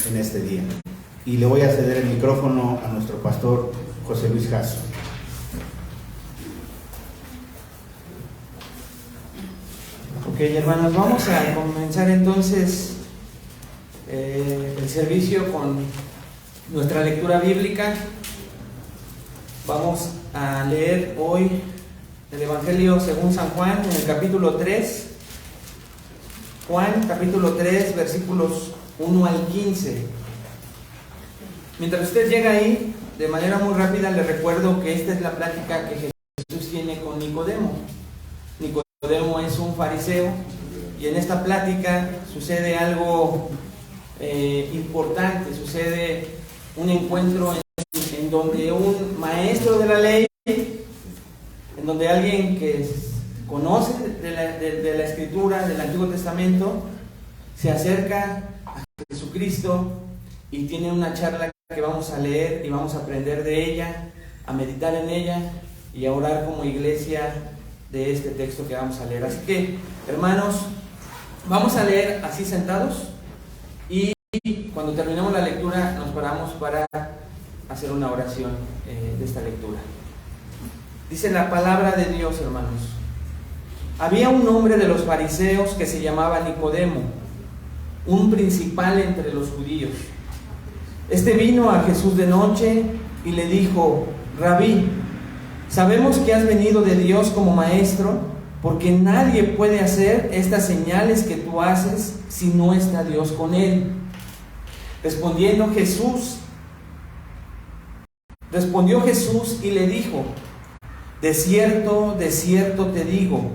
en este día. Y le voy a ceder el micrófono a nuestro pastor José Luis Jasso. Ok, hermanos, vamos a comenzar entonces el servicio con nuestra lectura bíblica. Vamos a leer hoy el Evangelio según San Juan en el capítulo 3. Juan, capítulo 3, versículos 1 al 15. Mientras usted llega ahí, de manera muy rápida le recuerdo que esta es la plática que Jesús tiene con Nicodemo. Nicodemo es un fariseo y en esta plática sucede algo importante, sucede un encuentro en donde un maestro de la ley, en donde alguien que conoce de la Escritura, del Antiguo Testamento, se acerca a Jesucristo y tiene una charla que vamos a leer y vamos a aprender de ella, a meditar en ella y a orar como iglesia de este texto que vamos a leer. Así que, hermanos, vamos a leer así sentados y cuando terminemos la lectura nos paramos para hacer una oración de esta lectura. Dice la palabra de Dios, hermanos. Había un hombre de los fariseos que se llamaba Nicodemo, un principal entre los judíos. Este vino a Jesús de noche y le dijo: Rabí, sabemos que has venido de Dios como maestro, porque nadie puede hacer estas señales que tú haces si no está Dios con él. Respondió Jesús y le dijo: de cierto te digo,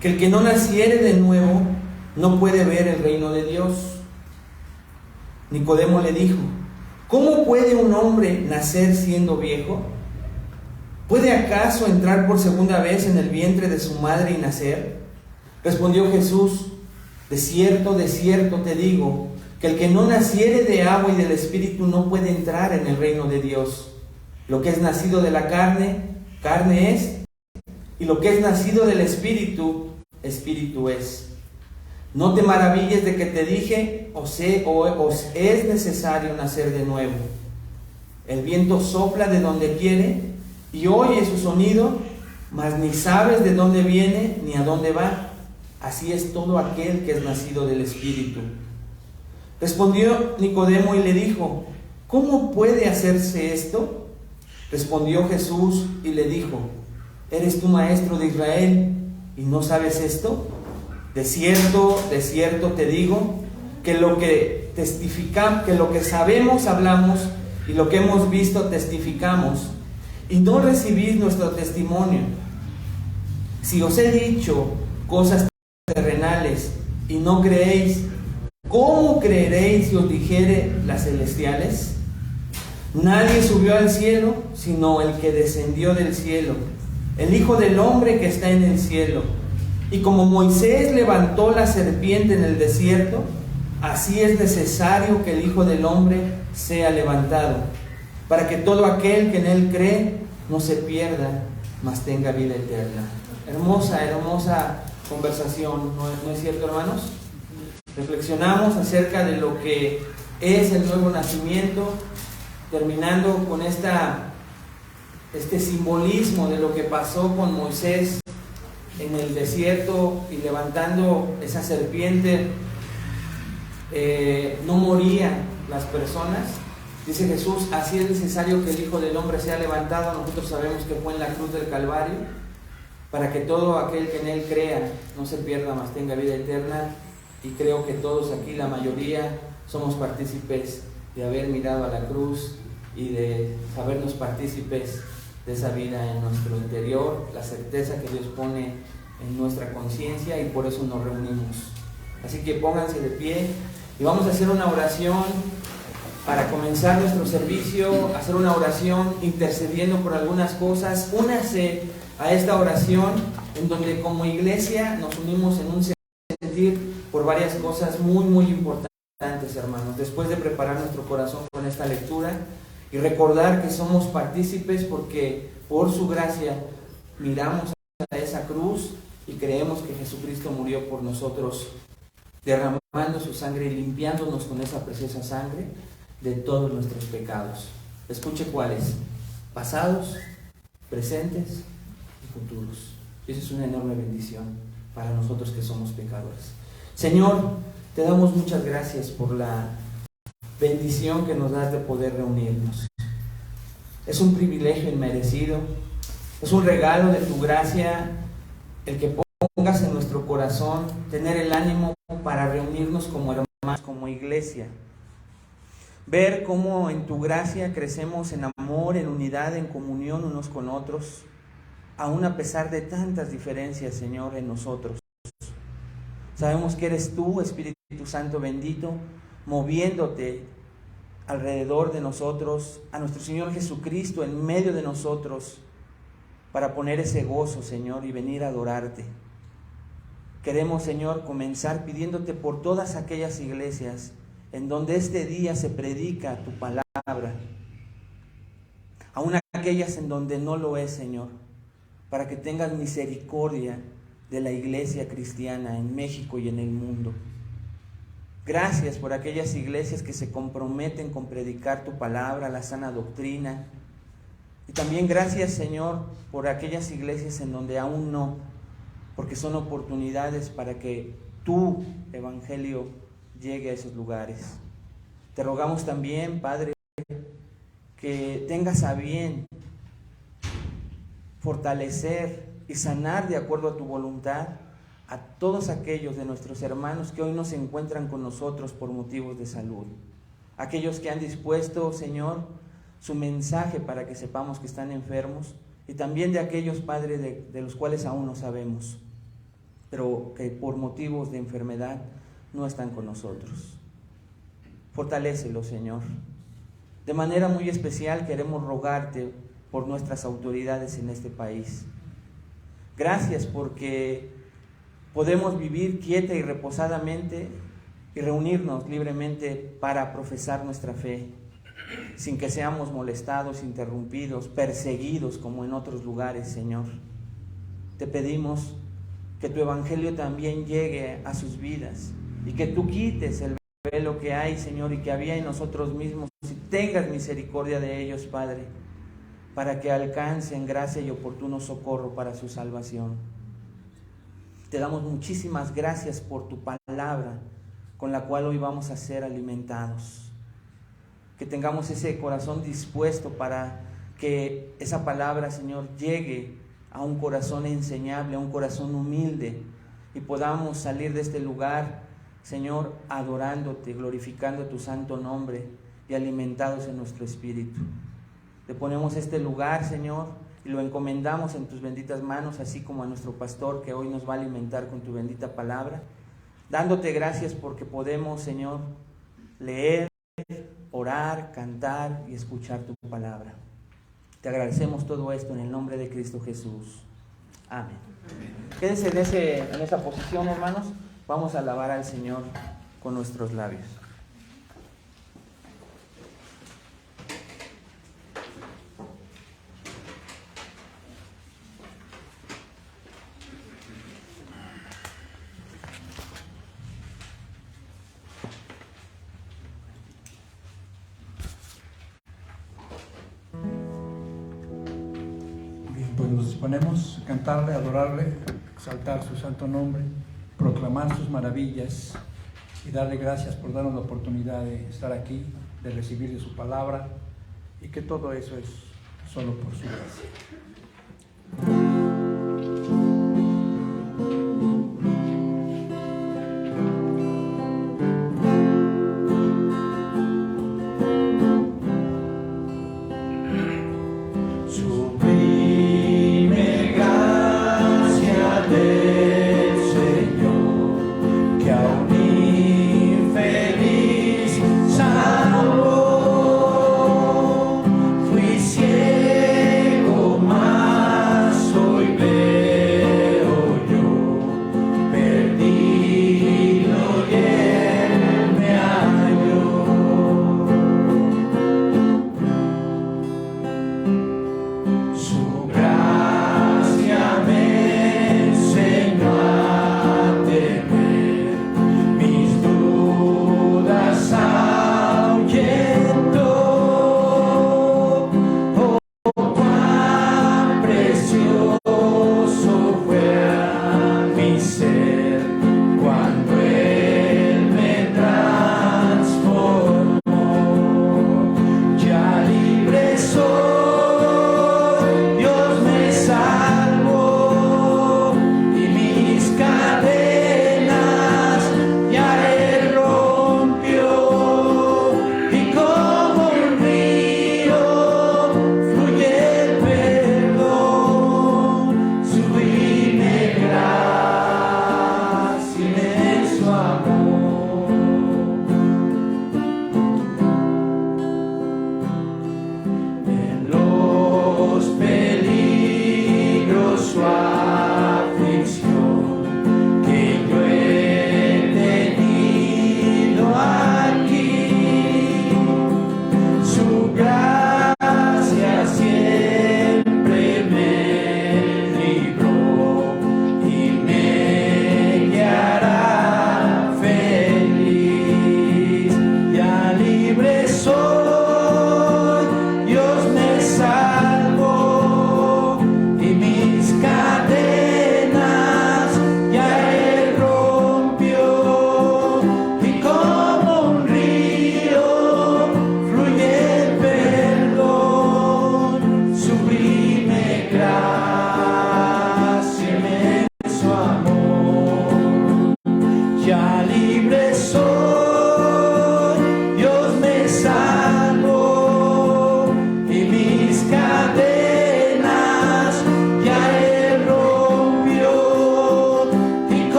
que el que no naciere de nuevo no puede ver el reino de Dios. Nicodemo le dijo: ¿cómo puede un hombre nacer siendo viejo? ¿Puede acaso entrar por segunda vez en el vientre de su madre y nacer? Respondió Jesús: de cierto te digo, que el que no naciere de agua y del Espíritu no puede entrar en el reino de Dios. Lo que es nacido de la carne, carne es, y lo que es nacido del Espíritu, Espíritu es. No te maravilles de que te dije, os es necesario nacer de nuevo. El viento sopla de donde quiere y oye su sonido, mas ni sabes de dónde viene ni a dónde va. Así es todo aquel que es nacido del Espíritu. Respondió Nicodemo y le dijo: ¿cómo puede hacerse esto? Respondió Jesús y le dijo: ¿eres tú maestro de Israel y no sabes esto? De cierto te digo, que lo que sabemos hablamos y lo que hemos visto testificamos, y no recibís nuestro testimonio. Si os he dicho cosas terrenales y no creéis, ¿cómo creeréis si os dijere las celestiales? Nadie subió al cielo sino el que descendió del cielo, el Hijo del Hombre que está en el cielo. Y como Moisés levantó la serpiente en el desierto, así es necesario que el Hijo del Hombre sea levantado, para que todo aquel que en él cree no se pierda, mas tenga vida eterna. Hermosa conversación, ¿no es cierto, hermanos? Reflexionamos acerca de lo que es el nuevo nacimiento, terminando con este simbolismo de lo que pasó con Moisés en el desierto y levantando esa serpiente. No morían las personas. Dice Jesús: así es necesario que el Hijo del Hombre sea levantado. Nosotros sabemos que fue en la cruz del Calvario, para que todo aquel que en él crea no se pierda, mas tenga vida eterna. Y creo que todos aquí, la mayoría, somos partícipes de haber mirado a la cruz y de sabernos partícipes de esa vida en nuestro interior, la certeza que Dios pone en nuestra conciencia, y por eso nos reunimos. Así que pónganse de pie y vamos a hacer una oración para comenzar nuestro servicio, hacer una oración intercediendo por algunas cosas. Únase a esta oración en donde como iglesia nos unimos en un sentir por varias cosas muy importantes, hermanos, después de preparar nuestro corazón con esta lectura y recordar que somos partícipes porque por su gracia miramos a esa cruz y creemos que Jesucristo murió por nosotros derramando su sangre y limpiándonos con esa preciosa sangre de todos nuestros pecados. Escuche cuáles: pasados, presentes y futuros. Y eso es una enorme bendición para nosotros que somos pecadores. Señor, te damos muchas gracias por la bendición que nos das de poder reunirnos. Es un privilegio inmerecido, es un regalo de tu gracia el que pongas en nuestro corazón tener el ánimo para reunirnos como hermanos, como iglesia. Ver cómo en tu gracia crecemos en amor, en unidad, en comunión unos con otros, aún a pesar de tantas diferencias, Señor, en nosotros. Sabemos que eres tú, Espíritu Santo bendito, moviéndote alrededor de nosotros, a nuestro Señor Jesucristo en medio de nosotros, para poner ese gozo, Señor, y venir a adorarte. Queremos, Señor, comenzar pidiéndote por todas aquellas iglesias en donde este día se predica tu palabra, aún aquellas en donde no lo es, Señor, para que tengas misericordia de la iglesia cristiana en México y en el mundo. Gracias por aquellas iglesias que se comprometen con predicar tu palabra, la sana doctrina. Y también gracias, Señor, por aquellas iglesias en donde aún no, porque son oportunidades para que tu evangelio llegue a esos lugares. Te rogamos también, Padre, que tengas a bien fortalecer y sanar de acuerdo a tu voluntad a todos aquellos de nuestros hermanos que hoy no se encuentran con nosotros por motivos de salud. Aquellos que han dispuesto, Señor, su mensaje para que sepamos que están enfermos, y también de aquellos, Padre, de los cuales aún no sabemos, pero que por motivos de enfermedad no están con nosotros. Fortalécelos, Señor. De manera muy especial queremos rogarte por nuestras autoridades en este país. Gracias porque podemos vivir quieta y reposadamente y reunirnos libremente para profesar nuestra fe, sin que seamos molestados, interrumpidos, perseguidos como en otros lugares, Señor. Te pedimos que tu evangelio también llegue a sus vidas y que tú quites el velo que hay, Señor, y que había en nosotros mismos, y tengas misericordia de ellos, Padre, para que alcancen gracia y oportuno socorro para su salvación. Te damos muchísimas gracias por tu palabra, con la cual hoy vamos a ser alimentados. Que tengamos ese corazón dispuesto para que esa palabra, Señor, llegue a un corazón enseñable, a un corazón humilde, y podamos salir de este lugar, Señor, adorándote, glorificando tu santo nombre y alimentados en nuestro espíritu. Te ponemos este lugar, Señor, y lo encomendamos en tus benditas manos, así como a nuestro pastor que hoy nos va a alimentar con tu bendita palabra, dándote gracias porque podemos, Señor, leer, orar, cantar y escuchar tu palabra. Te agradecemos todo esto en el nombre de Cristo Jesús. Amén. Quédense en esa posición, hermanos. Vamos a alabar al Señor con nuestros labios. Nos disponemos a cantarle, adorarle, exaltar su santo nombre, proclamar sus maravillas y darle gracias por darnos la oportunidad de estar aquí, de recibir de su palabra, y que todo eso es solo por su gracia. Fui ciego, mas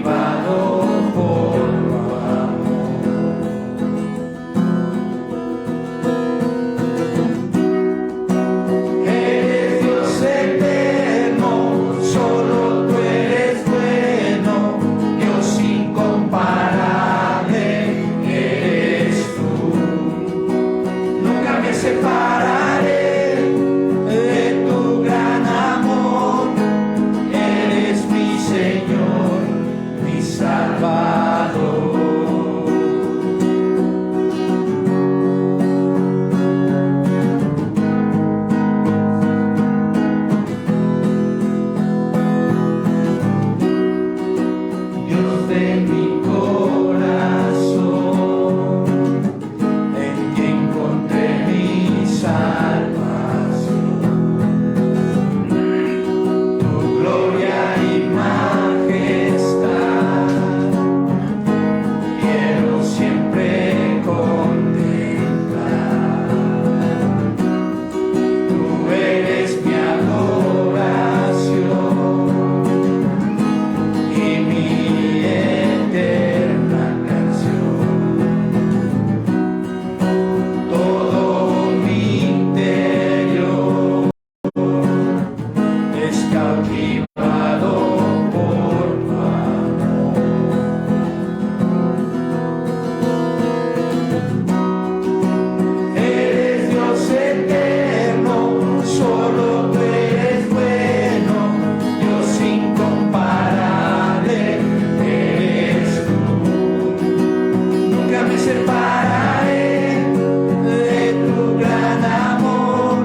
cautivado por tu amor. Eres Dios eterno, solo tú eres bueno, Dios incomparable eres tú. Nunca me separaré de tu gran amor. Eres mi Señor, mi Salvador. Dios de mi corazón, en ti encontré mi salvación. Tu gloria y majestad quiero siempre contemplar. Tú eres mi adoración y mi eterna canción. Todo mi interior es cautivado por tu amor. Eres Dios eterno, solo tú eres bueno, Dios incomparable eres tú. Nunca me separaré de tu gran amor.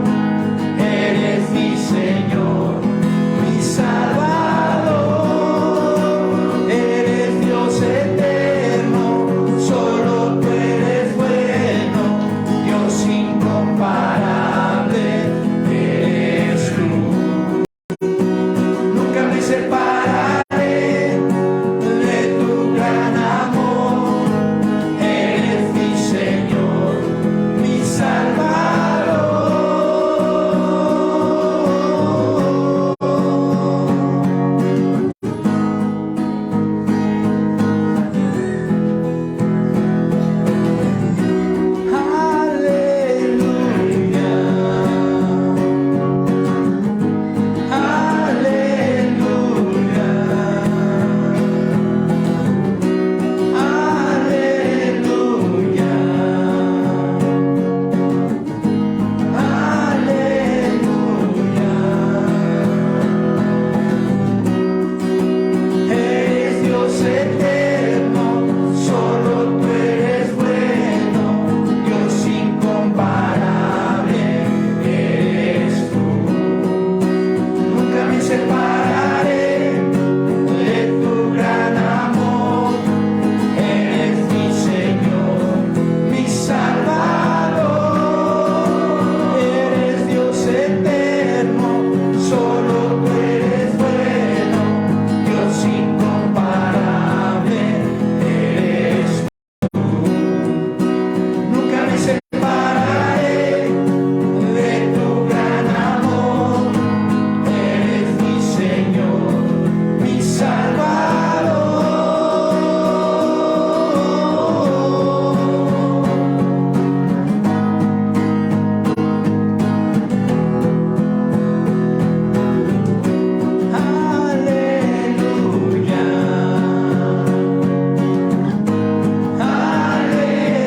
Eres mi Señor, mi Salvador. Eres Dios eterno, solo tú eres bueno, Dios incomparable eres tú. Nunca me separaré de tu gran amor. Eres mi Señor, mi Salvador. Aleluya, aleluya, aleluya, aleluya. Eres Dios eterno, solo tú eres bueno, Dios incomparable eres tú. Nunca me separaré de tu gran amor. Eres mi Señor, mi Salvador. Eres Dios eterno, solo tú eres bueno, Dios incomparable eres tú. Nunca me separaré de tu gran amor. Eres mi Señor, mi Salvador. Aleluya, aleluya,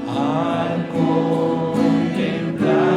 al contemplar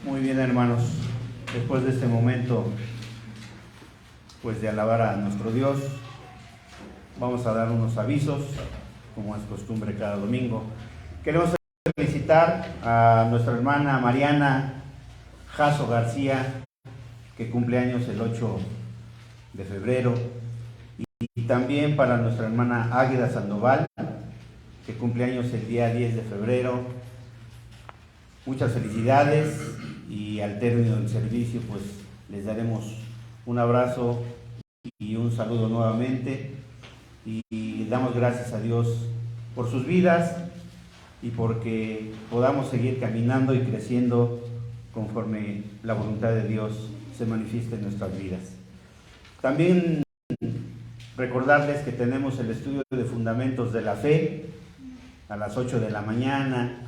Muy bien, hermanos, después de este momento pues de alabar a nuestro Dios, vamos a dar unos avisos, como es costumbre cada domingo. Queremos felicitar a nuestra hermana Mariana Jasso García, que cumple años el 8 de febrero, y también para nuestra hermana Águeda Sandoval, que cumple años el día 10 de febrero. Muchas felicidades, y al término del servicio pues les daremos Un abrazo y un saludo nuevamente, y damos gracias a Dios por sus vidas y porque podamos seguir caminando y creciendo conforme la voluntad de Dios se manifiesta en nuestras vidas. También recordarles que tenemos el estudio de Fundamentos de la Fe a las 8 de la mañana,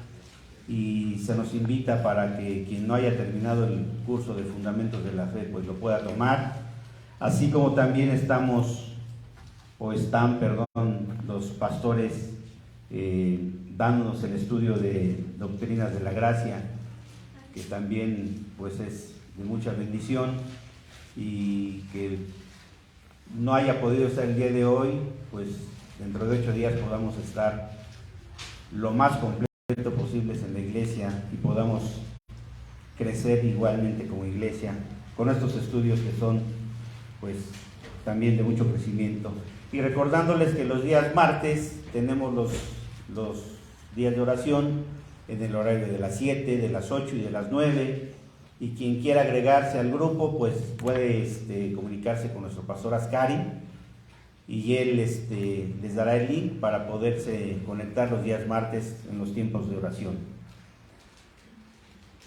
y se nos invita para que quien no haya terminado el curso de Fundamentos de la Fe pues lo pueda tomar, así como también están los pastores dándonos el estudio de Doctrinas de la Gracia, que también pues es de mucha bendición, y que no haya podido estar el día de hoy, pues dentro de 8 días podamos estar lo más completo posibles en la iglesia y podamos crecer igualmente como iglesia con estos estudios que son pues también de mucho crecimiento. Y recordándoles que los días martes tenemos los días de oración en el horario de las 7, de las 8 y de las 9, y quien quiera agregarse al grupo pues puede comunicarse con nuestro pastor Ascari, y él les dará el link para poderse conectar los días martes en los tiempos de oración.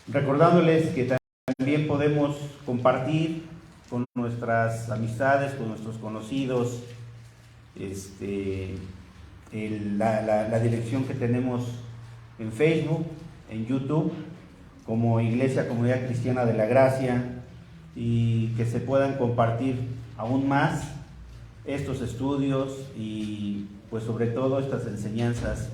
Recordándoles que también podemos compartir con nuestras amistades, con nuestros conocidos, la dirección que tenemos en Facebook, en YouTube, como Iglesia Comunidad Cristiana de la Gracia, y que se puedan compartir aún más estos estudios y pues sobre todo estas enseñanzas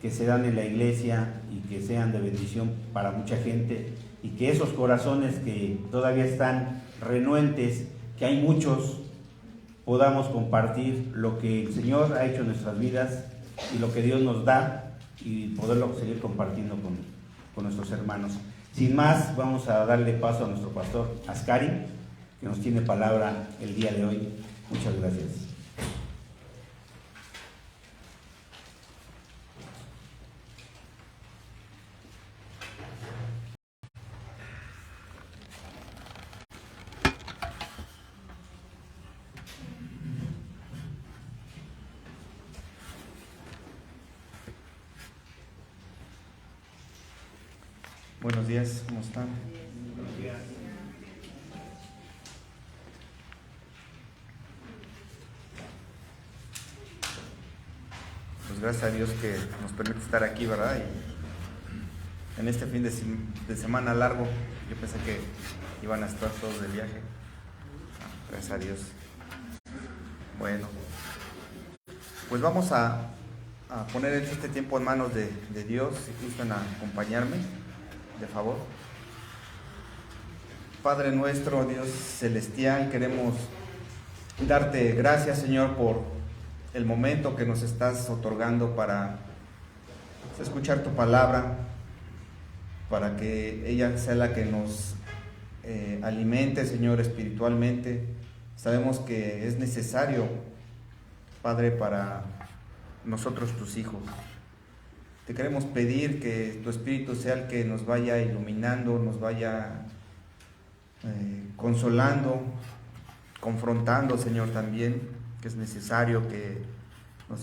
que se dan en la iglesia, y que sean de bendición para mucha gente, y que esos corazones que todavía están renuentes, que hay muchos, podamos compartir lo que el Señor ha hecho en nuestras vidas y lo que Dios nos da, y poderlo seguir compartiendo con nuestros hermanos. Sin más, vamos a darle paso a nuestro pastor Ascari, que nos tiene palabra el día de hoy. Muchas gracias. Buenos días, ¿cómo están? Buenos días. Pues gracias a Dios que nos permite estar aquí, ¿verdad? Y en este fin de semana largo, yo pensé que iban a estar todos de viaje. Gracias a Dios. Bueno, pues vamos a poner este tiempo en manos de Dios, si gustan acompañarme, de favor. Padre nuestro, Dios celestial, queremos darte gracias, Señor, por el momento que nos estás otorgando para escuchar tu palabra, para que ella sea la que nos alimente, Señor, espiritualmente. Sabemos que es necesario, Padre, para nosotros tus hijos. Te queremos pedir que tu Espíritu sea el que nos vaya iluminando, nos vaya consolando, confrontando, Señor, también, que es necesario que nos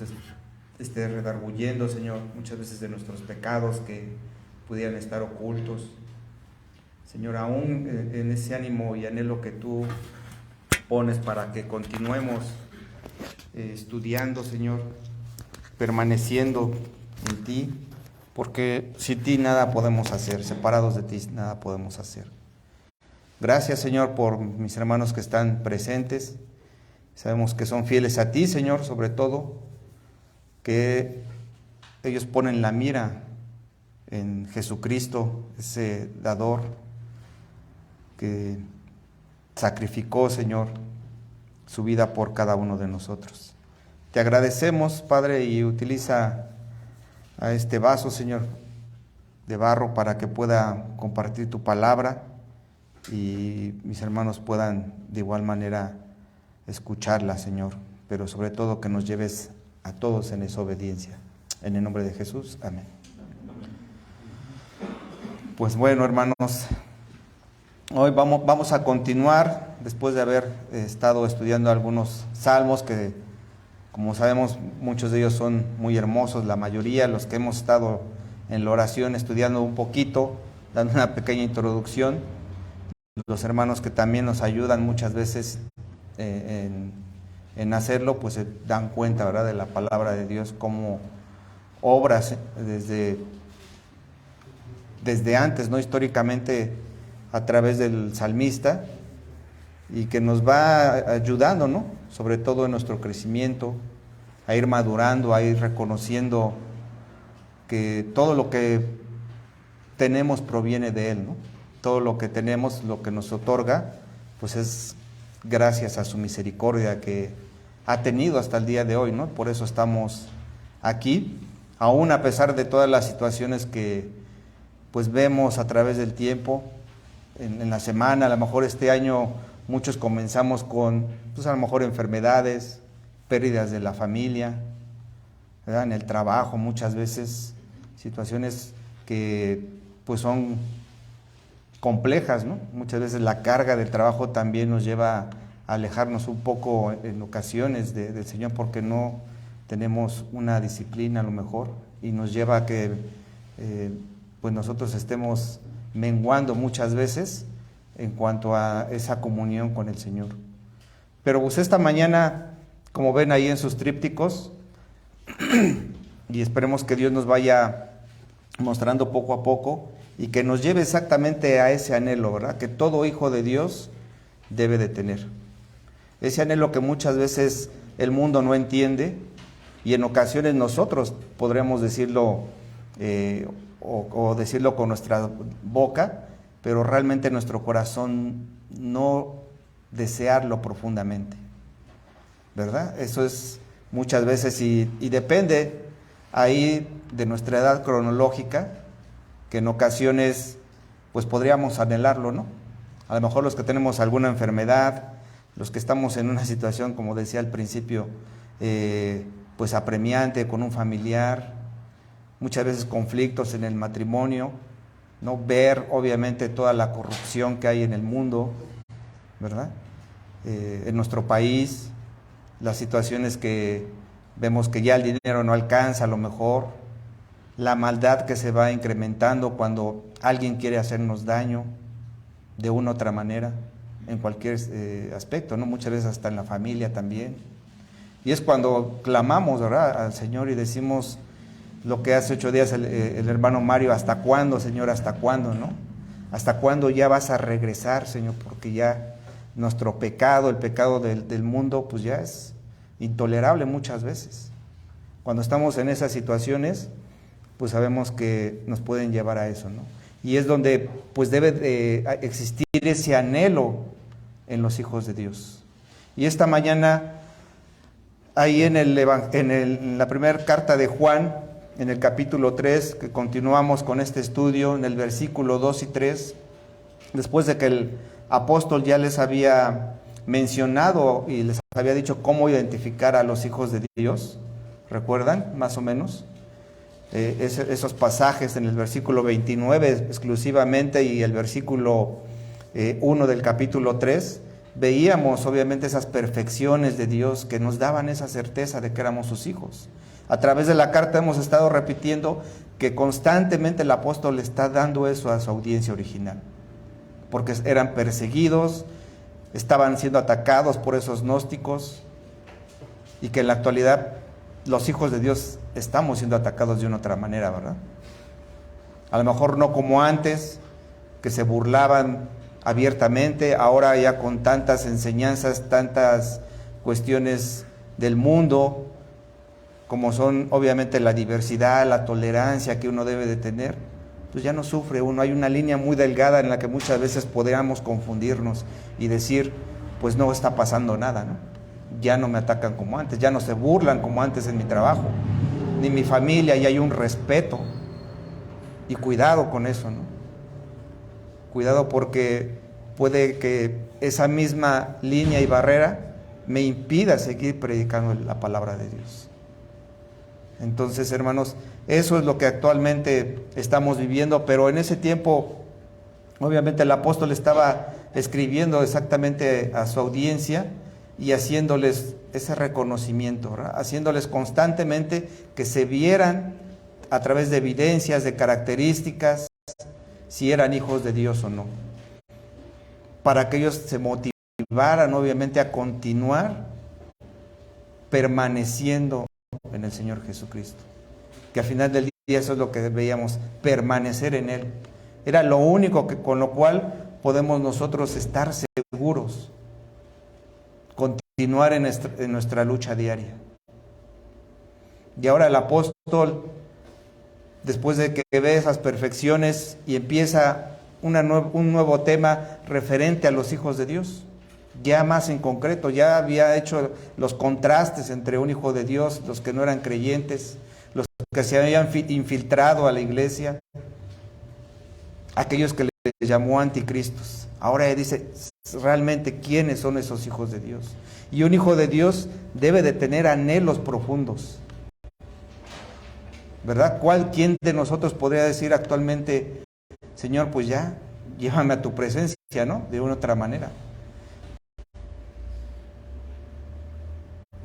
esté redarguyendo, Señor, muchas veces de nuestros pecados que pudieran estar ocultos. Señor, aún en ese ánimo y anhelo que tú pones para que continuemos estudiando, Señor, permaneciendo en ti, porque sin ti nada podemos hacer, separados de ti nada podemos hacer. Gracias, Señor, por mis hermanos que están presentes. Sabemos que son fieles a ti, Señor, sobre todo, que ellos ponen la mira en Jesucristo, ese dador que sacrificó, Señor, su vida por cada uno de nosotros. Te agradecemos, Padre, y utiliza a este vaso, Señor, de barro para que pueda compartir tu palabra y mis hermanos puedan de igual manera escucharla, Señor, pero sobre todo que nos lleves a todos en esa obediencia. En el nombre de Jesús, amén. Pues bueno, hermanos, Hoy vamos a continuar, después de haber estado estudiando algunos salmos que, como sabemos, muchos de ellos son muy hermosos, la mayoría, los que hemos estado en la oración estudiando un poquito, dando una pequeña introducción, los hermanos que también nos ayudan muchas veces en hacerlo, pues se dan cuenta, ¿verdad?, de la palabra de Dios, cómo obras desde antes, ¿no?, históricamente, a través del salmista, y que nos va ayudando, ¿no?, sobre todo en nuestro crecimiento, a ir madurando, a ir reconociendo que todo lo que tenemos proviene de Él, ¿no? Todo lo que tenemos, lo que nos otorga, pues es gracias a su misericordia que ha tenido hasta el día de hoy, ¿no? Por eso estamos aquí, aún a pesar de todas las situaciones que pues vemos a través del tiempo, en la semana. A lo mejor este año muchos comenzamos con, pues a lo mejor enfermedades, pérdidas de la familia, ¿verdad?, en el trabajo, muchas veces situaciones que pues son complejas, ¿no? Muchas veces la carga del trabajo también nos lleva a alejarnos un poco en ocasiones del Señor, porque no tenemos una disciplina a lo mejor, y nos lleva a que pues nosotros estemos menguando muchas veces en cuanto a esa comunión con el Señor. Pero pues esta mañana, como ven ahí en sus trípticos, y esperemos que Dios nos vaya mostrando poco a poco y que nos lleve exactamente a ese anhelo, ¿verdad?, que todo hijo de Dios debe de tener. Ese anhelo que muchas veces el mundo no entiende, y en ocasiones nosotros podremos decirlo o decirlo con nuestra boca, pero realmente nuestro corazón no desearlo profundamente, ¿verdad? Eso es muchas veces, y depende ahí de nuestra edad cronológica, que en ocasiones pues podríamos anhelarlo, ¿no? A lo mejor los que tenemos alguna enfermedad, los que estamos en una situación, como decía al principio, pues apremiante con un familiar, muchas veces conflictos en el matrimonio, ¿no? Ver obviamente toda la corrupción que hay en el mundo, ¿verdad? En nuestro país, las situaciones que vemos que ya el dinero no alcanza a lo mejor, la maldad que se va incrementando cuando alguien quiere hacernos daño de una u otra manera, en cualquier aspecto, ¿no? Muchas veces hasta en la familia también. Y es cuando clamamos, ¿verdad?, al Señor y decimos lo que hace 8 días el hermano Mario: ¿hasta cuándo, Señor? ¿Hasta cuándo, no? ¿Hasta cuándo ya vas a regresar, Señor? Porque ya nuestro pecado, el pecado del mundo, pues ya es intolerable muchas veces. Cuando estamos en esas situaciones, pues sabemos que nos pueden llevar a eso, ¿no? Y es donde pues debe de existir ese anhelo en los hijos de Dios. Y esta mañana, ahí en la primera carta de Juan, en el capítulo 3, que continuamos con este estudio, en el versículo 2 y 3, después de que el apóstol ya les había mencionado y les había dicho cómo identificar a los hijos de Dios, ¿recuerdan más o menos? Esos pasajes en el versículo 29 exclusivamente y el versículo 1 del capítulo 3, veíamos obviamente esas perfecciones de Dios que nos daban esa certeza de que éramos sus hijos. A través de la carta hemos estado repitiendo que constantemente el apóstol está dando eso a su audiencia original, porque eran perseguidos, estaban siendo atacados por esos gnósticos, y que en la actualidad los hijos de Dios estamos siendo atacados de una otra manera, ¿verdad? A lo mejor no como antes, que se burlaban abiertamente, ahora ya con tantas enseñanzas, tantas cuestiones del mundo, como son obviamente la diversidad, la tolerancia que uno debe de tener, pues ya no sufre uno. Hay una línea muy delgada en la que muchas veces podríamos confundirnos y decir, pues no está pasando nada, ¿no? Ya no me atacan como antes, ya no se burlan como antes en mi trabajo, ni mi familia, y hay un respeto. Y cuidado con eso, ¿no? Cuidado, porque puede que esa misma línea y barrera me impida seguir predicando la palabra de Dios. Entonces, hermanos, eso es lo que actualmente estamos viviendo, pero en ese tiempo obviamente el apóstol estaba escribiendo exactamente a su audiencia y haciéndoles ese reconocimiento, ¿verdad? Haciéndoles constantemente que se vieran a través de evidencias, de características, si eran hijos de Dios o no, para que ellos se motivaran obviamente a continuar permaneciendo en el Señor Jesucristo, que al final del día eso es lo que veíamos, permanecer en Él. Era lo único con lo cual podemos nosotros estar seguros, continuar en nuestra lucha diaria. Y ahora el apóstol, después de que ve esas perfecciones y empieza un nuevo tema referente a los hijos de Dios, ya más en concreto, ya había hecho los contrastes entre un hijo de Dios, los que no eran creyentes, los que se habían infiltrado a la iglesia, aquellos que les llamó anticristos. Ahora él dice realmente quiénes son esos hijos de Dios. Y un hijo de Dios debe de tener anhelos profundos, ¿verdad? ¿Quién de nosotros podría decir actualmente, Señor, pues ya, llévame a tu presencia, ¿no? De una otra manera.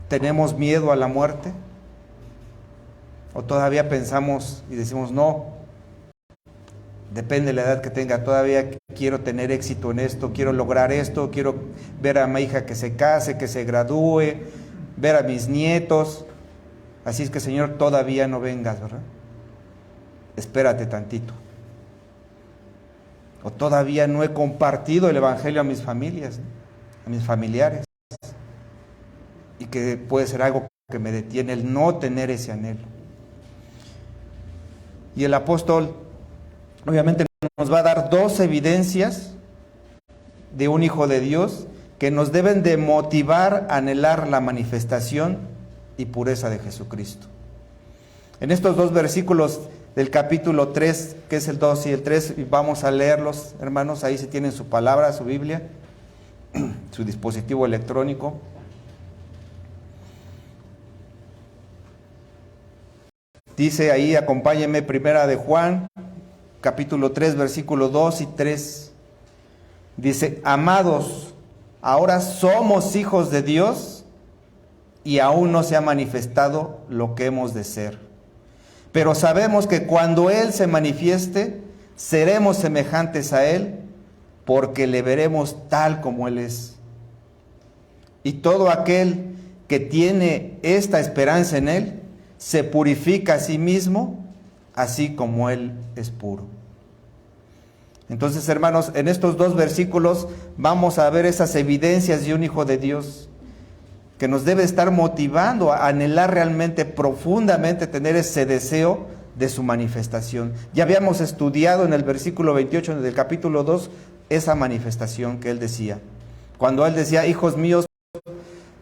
¿Tenemos miedo a la muerte? ¿O todavía pensamos y decimos, no, depende de la edad que tenga, todavía quiero tener éxito en esto, quiero lograr esto, quiero ver a mi hija que se case, que se gradúe, ver a mis nietos? Así es que, Señor, todavía no vengas, ¿verdad? Espérate tantito. O todavía no he compartido el evangelio a mis familias, ¿no? A mis familiares. Y que puede ser algo que me detiene el no tener ese anhelo. Y el apóstol obviamente nos va a dar dos evidencias de un hijo de Dios que nos deben de motivar a anhelar la manifestación y pureza de Jesucristo. En estos dos versículos del capítulo 3, que es el 2 y el 3, y vamos a leerlos, hermanos, ahí se tienen su palabra, su Biblia, su dispositivo electrónico. Dice ahí, acompáñenme, primera de Juan, capítulo 3, versículo 2 y 3. Dice, amados, ahora somos hijos de Dios y aún no se ha manifestado lo que hemos de ser. Pero sabemos que cuando Él se manifieste, seremos semejantes a Él, porque le veremos tal como Él es. Y todo aquel que tiene esta esperanza en Él, se purifica a sí mismo, así como Él es puro. Entonces, hermanos, en estos dos versículos vamos a ver esas evidencias de un hijo de Dios que nos debe estar motivando a anhelar realmente, profundamente, tener ese deseo de su manifestación. Ya habíamos estudiado en el versículo 28 del capítulo 2 esa manifestación que Él decía. Cuando Él decía, hijos míos,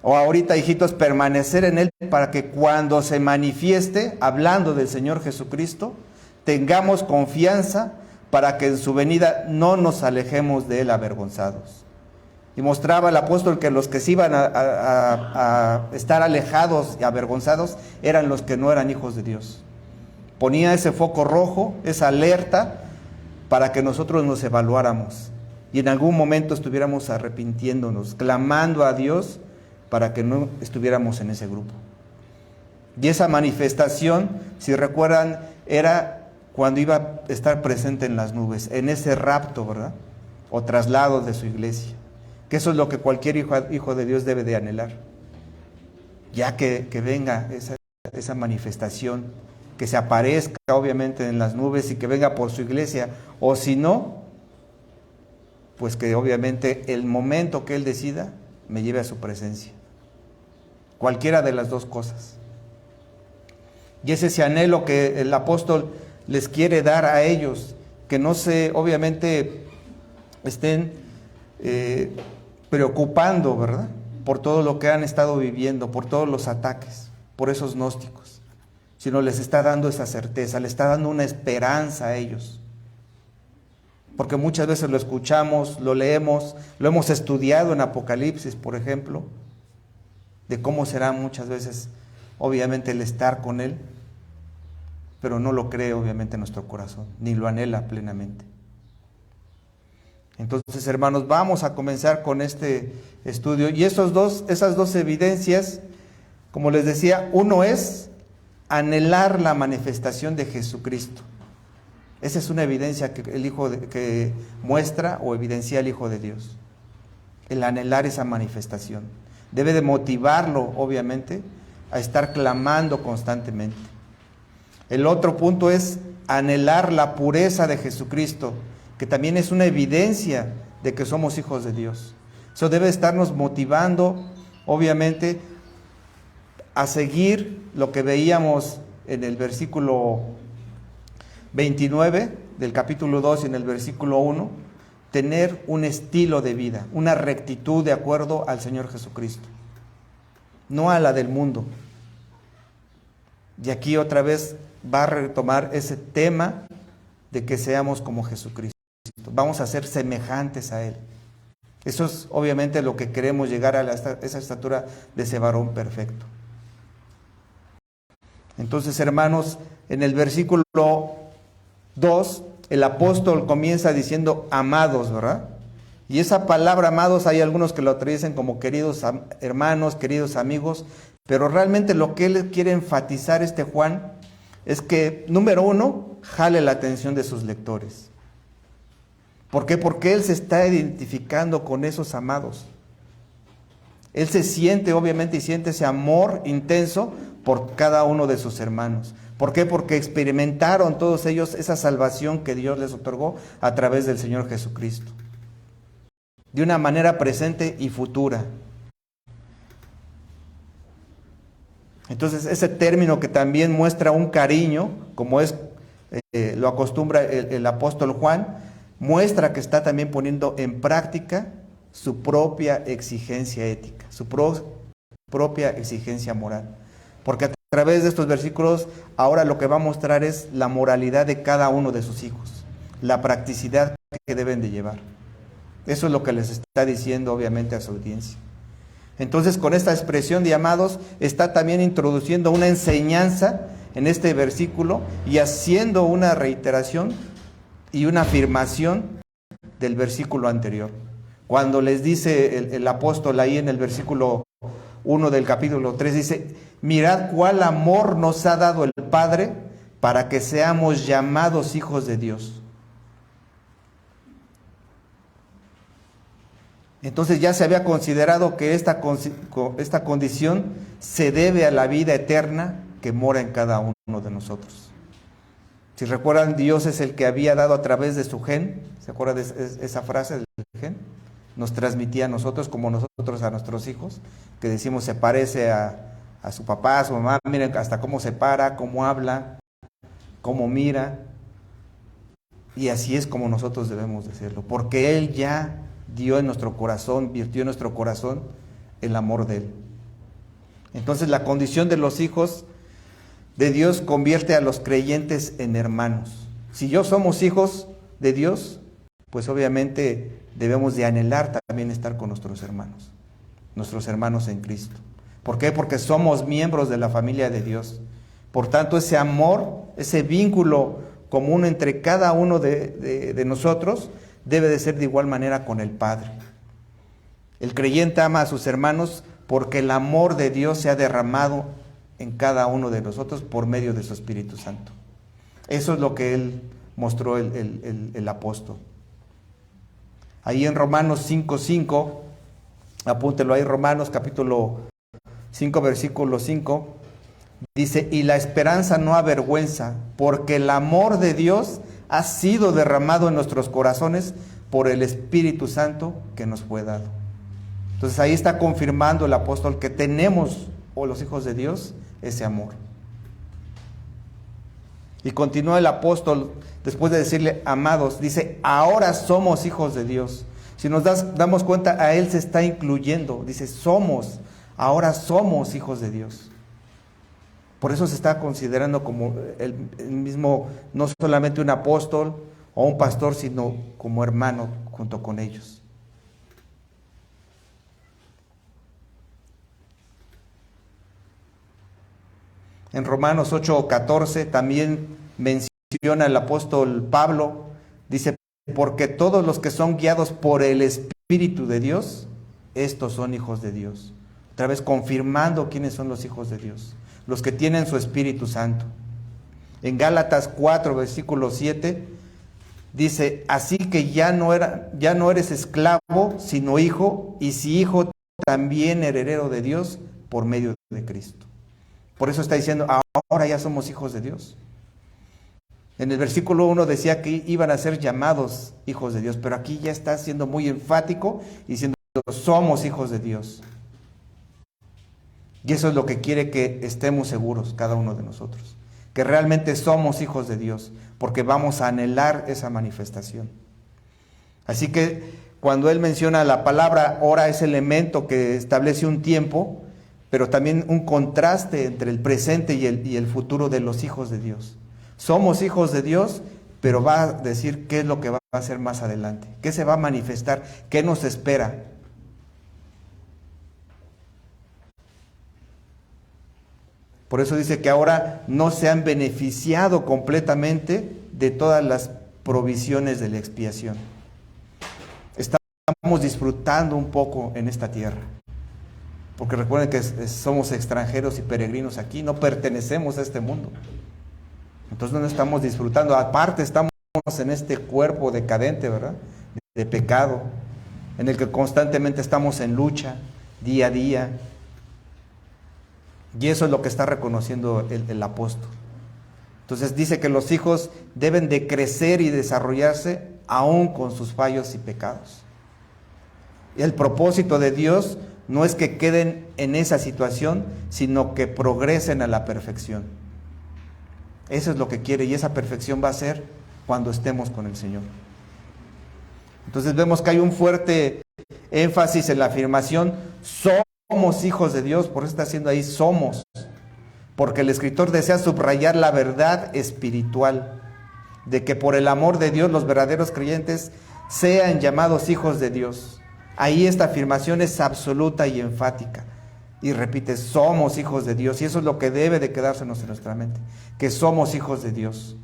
o ahorita, hijitos, permanecer en Él para que cuando se manifieste, hablando del Señor Jesucristo, tengamos confianza para que en su venida no nos alejemos de Él avergonzados. Y mostraba el apóstol que los que se iban a estar alejados y avergonzados eran los que no eran hijos de Dios. Ponía ese foco rojo, esa alerta, para que nosotros nos evaluáramos y en algún momento estuviéramos arrepintiéndonos, clamando a Dios para que no estuviéramos en ese grupo. Y esa manifestación, si recuerdan, era cuando iba a estar presente en las nubes, en ese rapto, ¿verdad? O traslado de su iglesia. Que eso es lo que cualquier hijo de Dios debe de anhelar. Ya que venga esa manifestación, que se aparezca obviamente en las nubes y que venga por su iglesia. O si no, pues que obviamente el momento que Él decida, me lleve a su presencia. Cualquiera de las dos cosas. Y es ese anhelo que el apóstol les quiere dar a ellos, que no se, obviamente, estén preocupando, ¿verdad? Por todo lo que han estado viviendo, por todos los ataques, por esos gnósticos, sino les está dando esa certeza, les está dando una esperanza a ellos. Porque muchas veces lo escuchamos, lo leemos, lo hemos estudiado en Apocalipsis, por ejemplo, de cómo será muchas veces, obviamente, el estar con Él, pero no lo cree, obviamente, en nuestro corazón, ni lo anhela plenamente. Entonces, hermanos, vamos a comenzar con este estudio. Y esas dos evidencias, como les decía, uno es anhelar la manifestación de Jesucristo. Esa es una evidencia que muestra o evidencia el Hijo de Dios. El anhelar esa manifestación. Debe de motivarlo, obviamente, a estar clamando constantemente. El otro punto es anhelar la pureza de Jesucristo, que también es una evidencia de que somos hijos de Dios. Eso debe estarnos motivando, obviamente, a seguir lo que veíamos en el versículo 29 del capítulo 2 y en el versículo 1, tener un estilo de vida, una rectitud de acuerdo al Señor Jesucristo, no a la del mundo. Y aquí otra vez va a retomar ese tema de que seamos como Jesucristo. Vamos a ser semejantes a Él. Eso es obviamente lo que queremos, llegar a esa estatura de ese varón perfecto. Entonces, hermanos, en el versículo 2, el apóstol comienza diciendo amados, ¿verdad? Y esa palabra amados, hay algunos que lo traducen como queridos hermanos, queridos amigos, pero realmente lo que él quiere enfatizar Juan es que, número uno, jale la atención de sus lectores. ¿Por qué? Porque él se está identificando con esos amados. Él se siente, obviamente, y siente ese amor intenso por cada uno de sus hermanos. ¿Por qué? Porque experimentaron todos ellos esa salvación que Dios les otorgó a través del Señor Jesucristo, de una manera presente y futura. Entonces, ese término que también muestra un cariño, como lo acostumbra el apóstol Juan, muestra que está también poniendo en práctica su propia exigencia ética, su propia exigencia moral. Porque a través de estos versículos, ahora lo que va a mostrar es la moralidad de cada uno de sus hijos, la practicidad que deben de llevar. Eso es lo que les está diciendo, obviamente, a su audiencia. Entonces, con esta expresión de amados, está también introduciendo una enseñanza en este versículo y haciendo una reiteración y una afirmación del versículo anterior. Cuando les dice el apóstol ahí en el versículo 1 del capítulo 3, dice: mirad cuál amor nos ha dado el Padre para que seamos llamados hijos de Dios. Entonces ya se había considerado que esta condición se debe a la vida eterna que mora en cada uno de nosotros. Si recuerdan, Dios es el que había dado a través de su gen, ¿se acuerdan de esa frase del gen? Nos transmitía a nosotros como nosotros a nuestros hijos, que decimos se parece a su papá, a su mamá, miren hasta cómo se para, cómo habla, cómo mira, y así es como nosotros debemos decirlo, porque Él ya dio en nuestro corazón, virtió en nuestro corazón el amor de Él. Entonces la condición de los hijos de Dios convierte a los creyentes en hermanos. Si yo somos hijos de Dios, pues obviamente debemos de anhelar también estar con nuestros hermanos en Cristo. ¿Por qué? Porque somos miembros de la familia de Dios. Por tanto, ese amor, ese vínculo común entre cada uno de nosotros debe de ser de igual manera con el Padre. El creyente ama a sus hermanos porque el amor de Dios se ha derramado en cada uno de nosotros por medio de su Espíritu Santo. Eso es lo que él mostró el apóstol. Ahí en Romanos 5:5, apúntelo ahí, Romanos capítulo 5, versículo 5, dice: y la esperanza no avergüenza, porque el amor de Dios ha sido derramado en nuestros corazones por el Espíritu Santo que nos fue dado. Entonces ahí está confirmando el apóstol que tenemos, o los hijos de Dios, ese amor. Y continúa el apóstol, después de decirle amados, dice: ahora somos hijos de Dios. Si nos damos cuenta, a Él se está incluyendo, dice ahora somos hijos de Dios. Por eso se está considerando como el mismo, no solamente un apóstol o un pastor, sino como hermano junto con ellos. En Romanos 8:14 también menciona el apóstol Pablo, dice: porque todos los que son guiados por el Espíritu de Dios, estos son hijos de Dios. Otra vez confirmando quiénes son los hijos de Dios, los que tienen su Espíritu Santo. En Gálatas 4, versículo 7, dice, así que ya no eres esclavo, sino hijo, y si hijo, también heredero de Dios por medio de Cristo. Por eso está diciendo, ahora ya somos hijos de Dios. En el versículo 1 decía que iban a ser llamados hijos de Dios, pero aquí ya está siendo muy enfático, diciendo, somos hijos de Dios. Y eso es lo que quiere que estemos seguros cada uno de nosotros, que realmente somos hijos de Dios, porque vamos a anhelar esa manifestación. Así que cuando él menciona la palabra hora, es elemento que establece un tiempo, pero también un contraste entre el presente y el futuro de los hijos de Dios. Somos hijos de Dios, pero va a decir qué es lo que va a hacer más adelante, qué se va a manifestar, qué nos espera. Por eso dice que ahora no se han beneficiado completamente de todas las provisiones de la expiación. Estamos disfrutando un poco en esta tierra. Porque recuerden que somos extranjeros y peregrinos aquí, no pertenecemos a este mundo. Entonces no estamos disfrutando. Aparte estamos en este cuerpo decadente, ¿verdad? De pecado, en el que constantemente estamos en lucha, día a día. Y eso es lo que está reconociendo el apóstol. Entonces dice que los hijos deben de crecer y desarrollarse aún con sus fallos y pecados. Y el propósito de Dios no es que queden en esa situación, sino que progresen a la perfección. Eso es lo que quiere, y esa perfección va a ser cuando estemos con el Señor. Entonces vemos que hay un fuerte énfasis en la afirmación, somos hijos de Dios, por eso está haciendo ahí somos, porque el escritor desea subrayar la verdad espiritual, de que por el amor de Dios los verdaderos creyentes sean llamados hijos de Dios. Ahí esta afirmación es absoluta y enfática. Y repite, somos hijos de Dios. Y eso es lo que debe de quedársenos en nuestra mente, que somos hijos de Dios.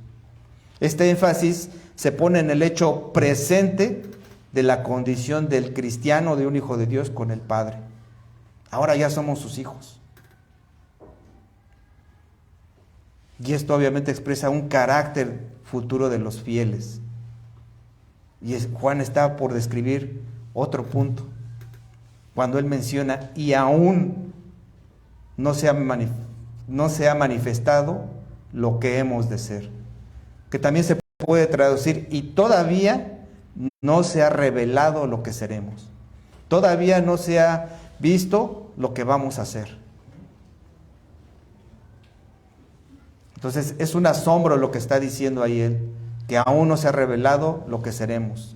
Este énfasis se pone en el hecho presente de la condición del cristiano, de un hijo de Dios con el Padre. Ahora ya somos sus hijos. Y esto obviamente expresa un carácter futuro de los fieles. Y Juan está por describir otro punto, cuando él menciona, y aún no se ha manifestado lo que hemos de ser, que también se puede traducir, y todavía no se ha revelado lo que seremos, todavía no se ha visto lo que vamos a hacer. Entonces es un asombro lo que está diciendo ahí él, que aún no se ha revelado lo que seremos.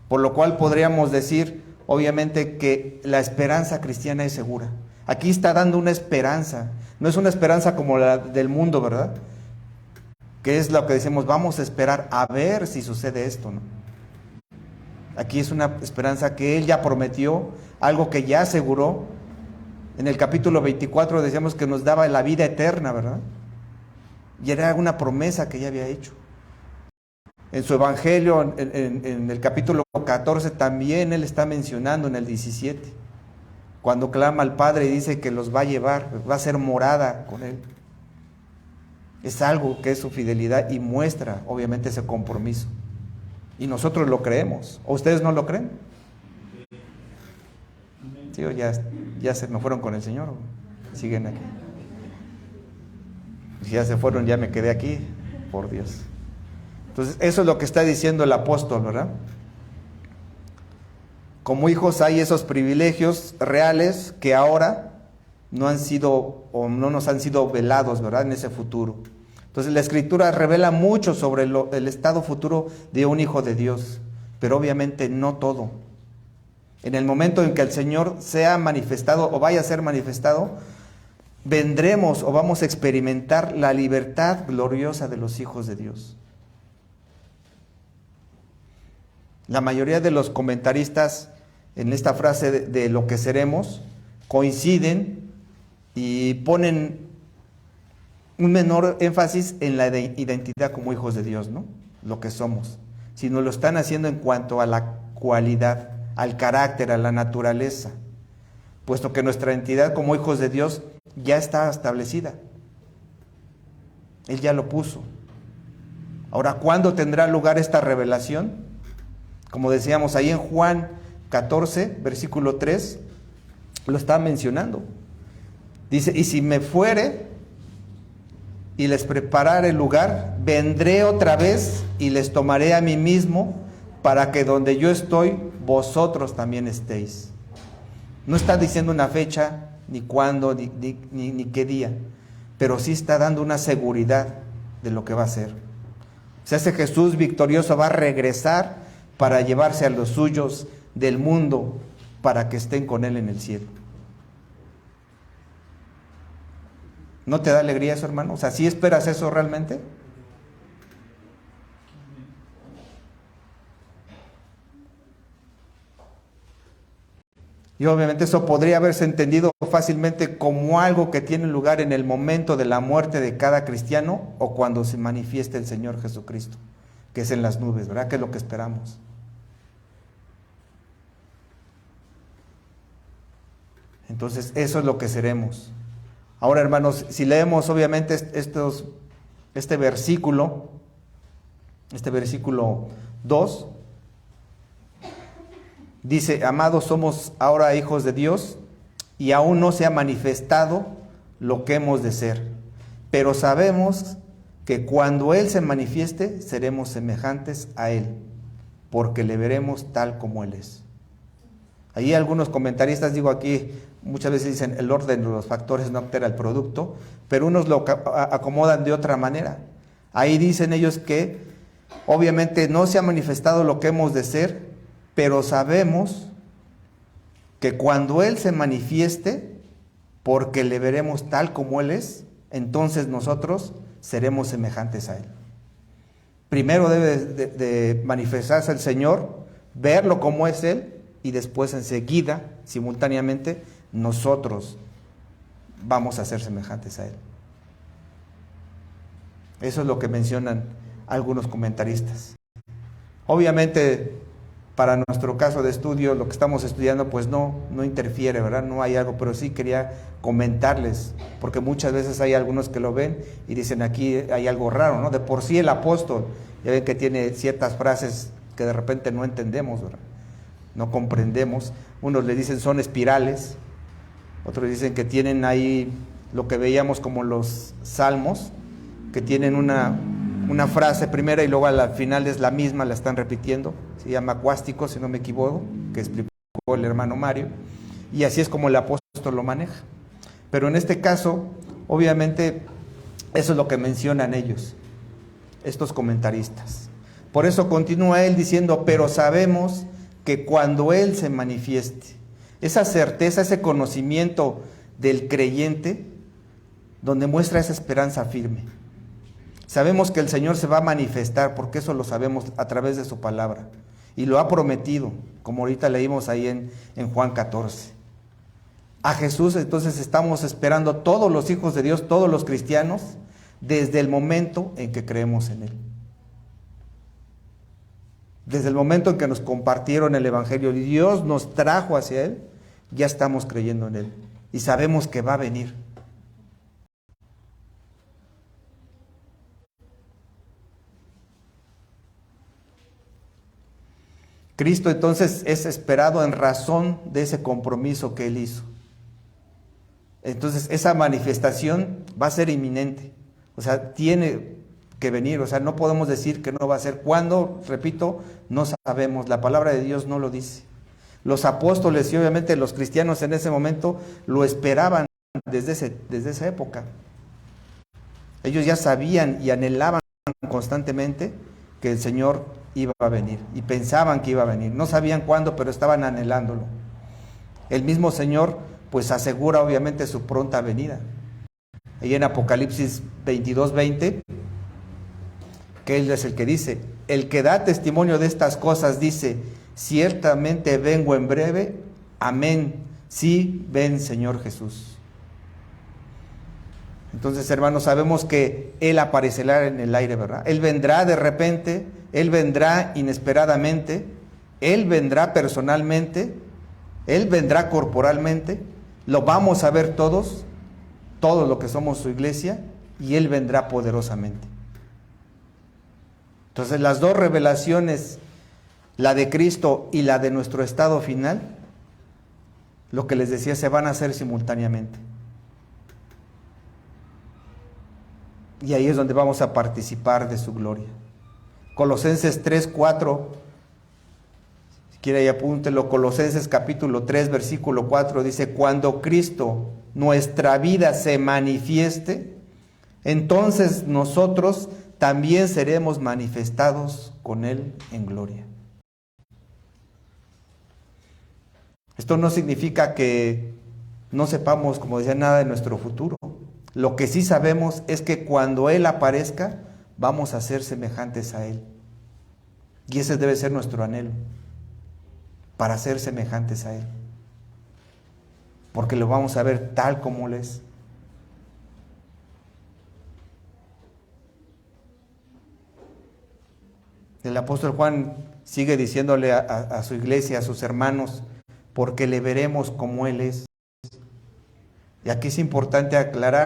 Por lo cual podríamos decir, obviamente, que la esperanza cristiana es segura. Aquí está dando una esperanza. No es una esperanza como la del mundo, ¿verdad? Que es lo que decimos, vamos a esperar a ver si sucede esto, ¿no? Aquí es una esperanza que Él ya prometió, algo que ya aseguró. En el capítulo 24 decíamos que nos daba la vida eterna, ¿verdad? Y era una promesa que ya había hecho. En su evangelio, en el capítulo 14, también Él está mencionando en el 17, cuando clama al Padre y dice que los va a llevar, va a ser morada con Él. Es algo que es su fidelidad y muestra, obviamente, ese compromiso. Y nosotros lo creemos. ¿O ustedes no lo creen? Sí, o ya se me fueron con el Señor, ¿o siguen aquí? Si ya se fueron, ya me quedé aquí, por Dios. Entonces, eso es lo que está diciendo el apóstol, ¿verdad? Como hijos hay esos privilegios reales que ahora no han sido o no nos han sido velados, ¿verdad? En ese futuro. Entonces, la Escritura revela mucho sobre el estado futuro de un hijo de Dios, pero obviamente no todo. En el momento en que el Señor sea manifestado o vaya a ser manifestado, vendremos o vamos a experimentar la libertad gloriosa de los hijos de Dios. La mayoría de los comentaristas en esta frase de lo que seremos coinciden y ponen un menor énfasis en la identidad como hijos de Dios, ¿no? Lo que somos. sino lo están haciendo en cuanto a la cualidad, al carácter, a la naturaleza, puesto que nuestra identidad como hijos de Dios ya está establecida. Él ya lo puso. Ahora, ¿cuándo tendrá lugar esta revelación? Como decíamos ahí en Juan 14, versículo 3, lo está mencionando. Dice, y si me fuere y les preparare el lugar, vendré otra vez y les tomaré a mí mismo, para que donde yo estoy, vosotros también estéis. No está diciendo una fecha, ni cuándo, ni qué día, pero sí está dando una seguridad de lo que va a ser. O sea, ese Jesús victorioso va a regresar para llevarse a los suyos del mundo, para que estén con Él en el cielo. ¿No te da alegría eso, hermano? O sea, ¿sí esperas eso realmente? Y obviamente eso podría haberse entendido fácilmente como algo que tiene lugar en el momento de la muerte de cada cristiano o cuando se manifieste el Señor Jesucristo, que es en las nubes, ¿verdad? Que es lo que esperamos. Entonces, eso es lo que seremos. Ahora, hermanos, si leemos obviamente este versículo 2, dice, amados, somos ahora hijos de Dios y aún no se ha manifestado lo que hemos de ser, pero sabemos que cuando Él se manifieste seremos semejantes a Él, porque le veremos tal como Él es. Ahí algunos comentaristas, digo aquí, muchas veces dicen el orden de los factores no altera el producto, pero unos lo acomodan de otra manera. Ahí dicen ellos que obviamente no se ha manifestado lo que hemos de ser, pero sabemos que cuando Él se manifieste, porque le veremos tal como Él es, entonces nosotros seremos semejantes a Él. Primero debe de manifestarse el Señor, verlo como es Él, y después enseguida, simultáneamente, nosotros vamos a ser semejantes a Él. Eso es lo que mencionan algunos comentaristas. Obviamente, para nuestro caso de estudio, lo que estamos estudiando pues no interfiere, ¿verdad? No hay algo, pero sí quería comentarles, porque muchas veces hay algunos que lo ven y dicen aquí hay algo raro, ¿no? De por sí el apóstol, ya ven que tiene ciertas frases que de repente no entendemos, ¿verdad? No comprendemos. Unos le dicen son espirales, otros dicen que tienen ahí lo que veíamos como los salmos, que tienen una frase primera y luego al final es la misma, la están repitiendo. Se llama acuástico, si no me equivoco, que explicó el hermano Mario, y así es como el apóstol lo maneja. Pero en este caso, obviamente, eso es lo que mencionan ellos, estos comentaristas. Por eso continúa él diciendo, pero sabemos que cuando Él se manifieste, esa certeza, ese conocimiento del creyente, donde muestra esa esperanza firme. Sabemos que el Señor se va a manifestar, porque eso lo sabemos a través de su palabra, y lo ha prometido, como ahorita leímos ahí en Juan 14. A Jesús entonces estamos esperando todos los hijos de Dios, todos los cristianos, desde el momento en que creemos en Él. Desde el momento en que nos compartieron el Evangelio y Dios nos trajo hacia Él, ya estamos creyendo en Él y sabemos que va a venir. Cristo entonces es esperado en razón de ese compromiso que Él hizo. Entonces esa manifestación va a ser inminente, o sea, tiene que venir, o sea, no podemos decir que no va a ser. ¿Cuándo? Repito, no sabemos, la palabra de Dios no lo dice. Los apóstoles y obviamente los cristianos en ese momento lo esperaban desde esa época. Ellos ya sabían y anhelaban constantemente que el Señor iba a venir y pensaban que iba a venir. No sabían cuándo, pero estaban anhelándolo. El mismo Señor pues asegura obviamente su pronta venida. Ahí en Apocalipsis 22:20, que Él es el que dice, el que da testimonio de estas cosas dice, ciertamente vengo en breve, amén, sí, ven Señor Jesús. Entonces, hermanos, sabemos que Él aparecerá en el aire, ¿verdad? Él vendrá de repente, Él vendrá inesperadamente, Él vendrá personalmente, Él vendrá corporalmente, lo vamos a ver todos los que somos su iglesia, y Él vendrá poderosamente. Entonces las dos revelaciones, la de Cristo y la de nuestro estado final, lo que les decía, se van a hacer simultáneamente. Y ahí es donde vamos a participar de su gloria. Colosenses 3:4, si quiere ahí apúntelo, Colosenses capítulo 3, versículo 4, dice: cuando Cristo, nuestra vida, se manifieste, entonces nosotros también seremos manifestados con Él en gloria. Esto no significa que no sepamos, como decía, nada de nuestro futuro. Lo que sí sabemos es que cuando Él aparezca, vamos a ser semejantes a Él. Y ese debe ser nuestro anhelo, para ser semejantes a Él. Porque lo vamos a ver tal como Él es. El apóstol Juan sigue diciéndole a su iglesia, a sus hermanos, porque le veremos como Él es. Y aquí es importante aclarar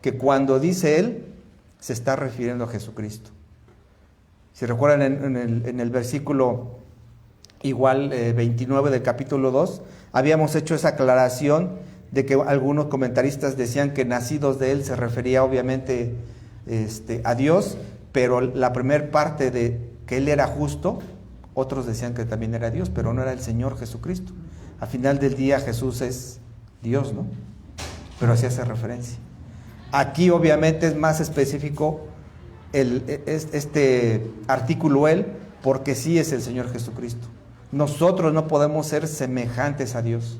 que cuando dice Él, se está refiriendo a Jesucristo. Si recuerdan en el versículo igual 29 del capítulo 2, habíamos hecho esa aclaración de que algunos comentaristas decían que nacidos de Él se refería obviamente a Dios, pero la primera parte de que Él era justo, otros decían que también era Dios, pero no era el Señor Jesucristo. Al final del día Jesús es Dios, ¿no? Pero así hace referencia. Aquí obviamente es más específico este artículo Él, porque sí es el Señor Jesucristo. Nosotros no podemos ser semejantes a Dios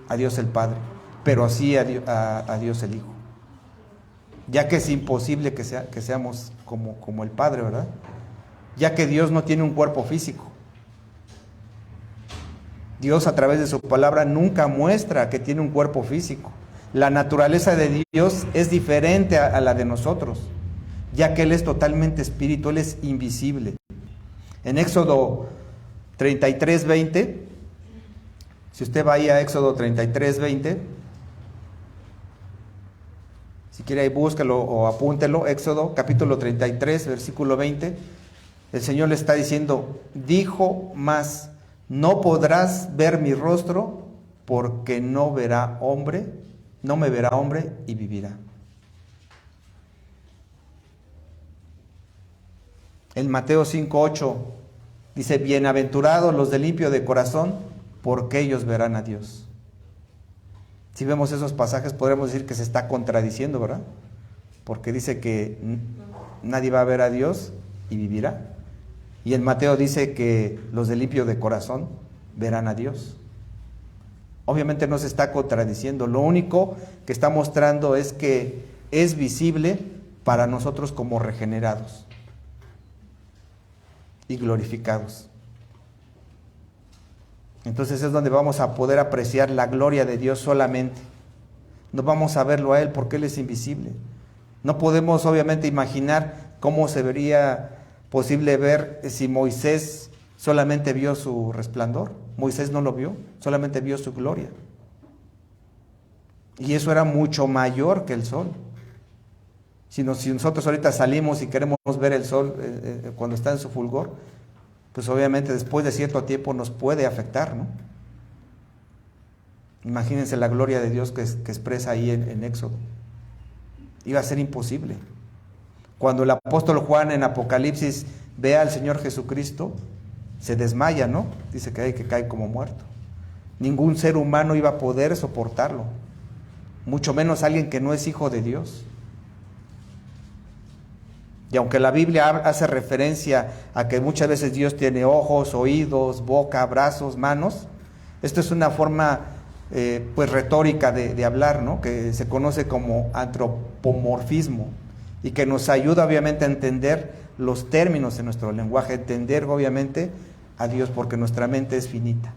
el Padre, pero así a Dios el Hijo. Ya que es imposible que seamos como el Padre, ¿verdad? Ya que Dios no tiene un cuerpo físico. Dios, a través de su palabra, nunca muestra que tiene un cuerpo físico. La naturaleza de Dios es diferente a la de nosotros, ya que Él es totalmente espíritu, Él es invisible. En Éxodo 33:20, si usted va ahí a Éxodo 33:20, si quiere ahí búsquelo o apúntelo, Éxodo capítulo 33, versículo 20, el Señor le está diciendo: dijo más, no podrás ver mi rostro, porque no me verá hombre y vivirá. En Mateo 5:8 dice: bienaventurados los de limpio de corazón, porque ellos verán a Dios. Si vemos esos pasajes, podríamos decir que se está contradiciendo, ¿verdad? Porque dice que nadie va a ver a Dios y vivirá. Y en Mateo dice que los de limpio de corazón verán a Dios. Obviamente no se está contradiciendo. Lo único que está mostrando es que es visible para nosotros como regenerados y glorificados. Entonces es donde vamos a poder apreciar la gloria de Dios solamente. No vamos a verlo a Él porque Él es invisible. No podemos obviamente imaginar cómo se vería posible ver si Moisés solamente vio su resplandor. Moisés no lo vio, solamente vio su gloria. Y eso era mucho mayor que el sol. Si nosotros ahorita salimos y queremos ver el sol cuando está en su fulgor, pues obviamente después de cierto tiempo nos puede afectar, ¿no? Imagínense la gloria de Dios que expresa ahí en Éxodo. Iba a ser imposible. Cuando el apóstol Juan en Apocalipsis ve al Señor Jesucristo, se desmaya, ¿no? Dice que cae como muerto. Ningún ser humano iba a poder soportarlo, mucho menos alguien que no es hijo de Dios. Y aunque la Biblia hace referencia a que muchas veces Dios tiene ojos, oídos, boca, brazos, manos, esto es una forma pues retórica de hablar, ¿no? Que se conoce como antropomorfismo y que nos ayuda obviamente a entender los términos en nuestro lenguaje, entender obviamente a Dios, porque nuestra mente es finita.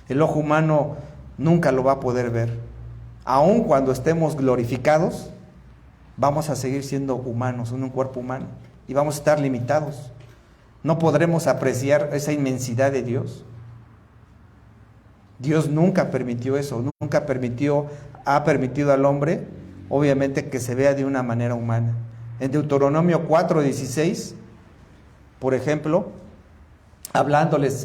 El ojo humano nunca lo va a poder ver. Aun cuando estemos glorificados, vamos a seguir siendo humanos, en un cuerpo humano. y vamos a estar limitados. No podremos apreciar esa inmensidad de Dios. Dios nunca permitió eso, nunca ha permitido al hombre, obviamente, que se vea de una manera humana. En Deuteronomio 4:16, por ejemplo, hablándoles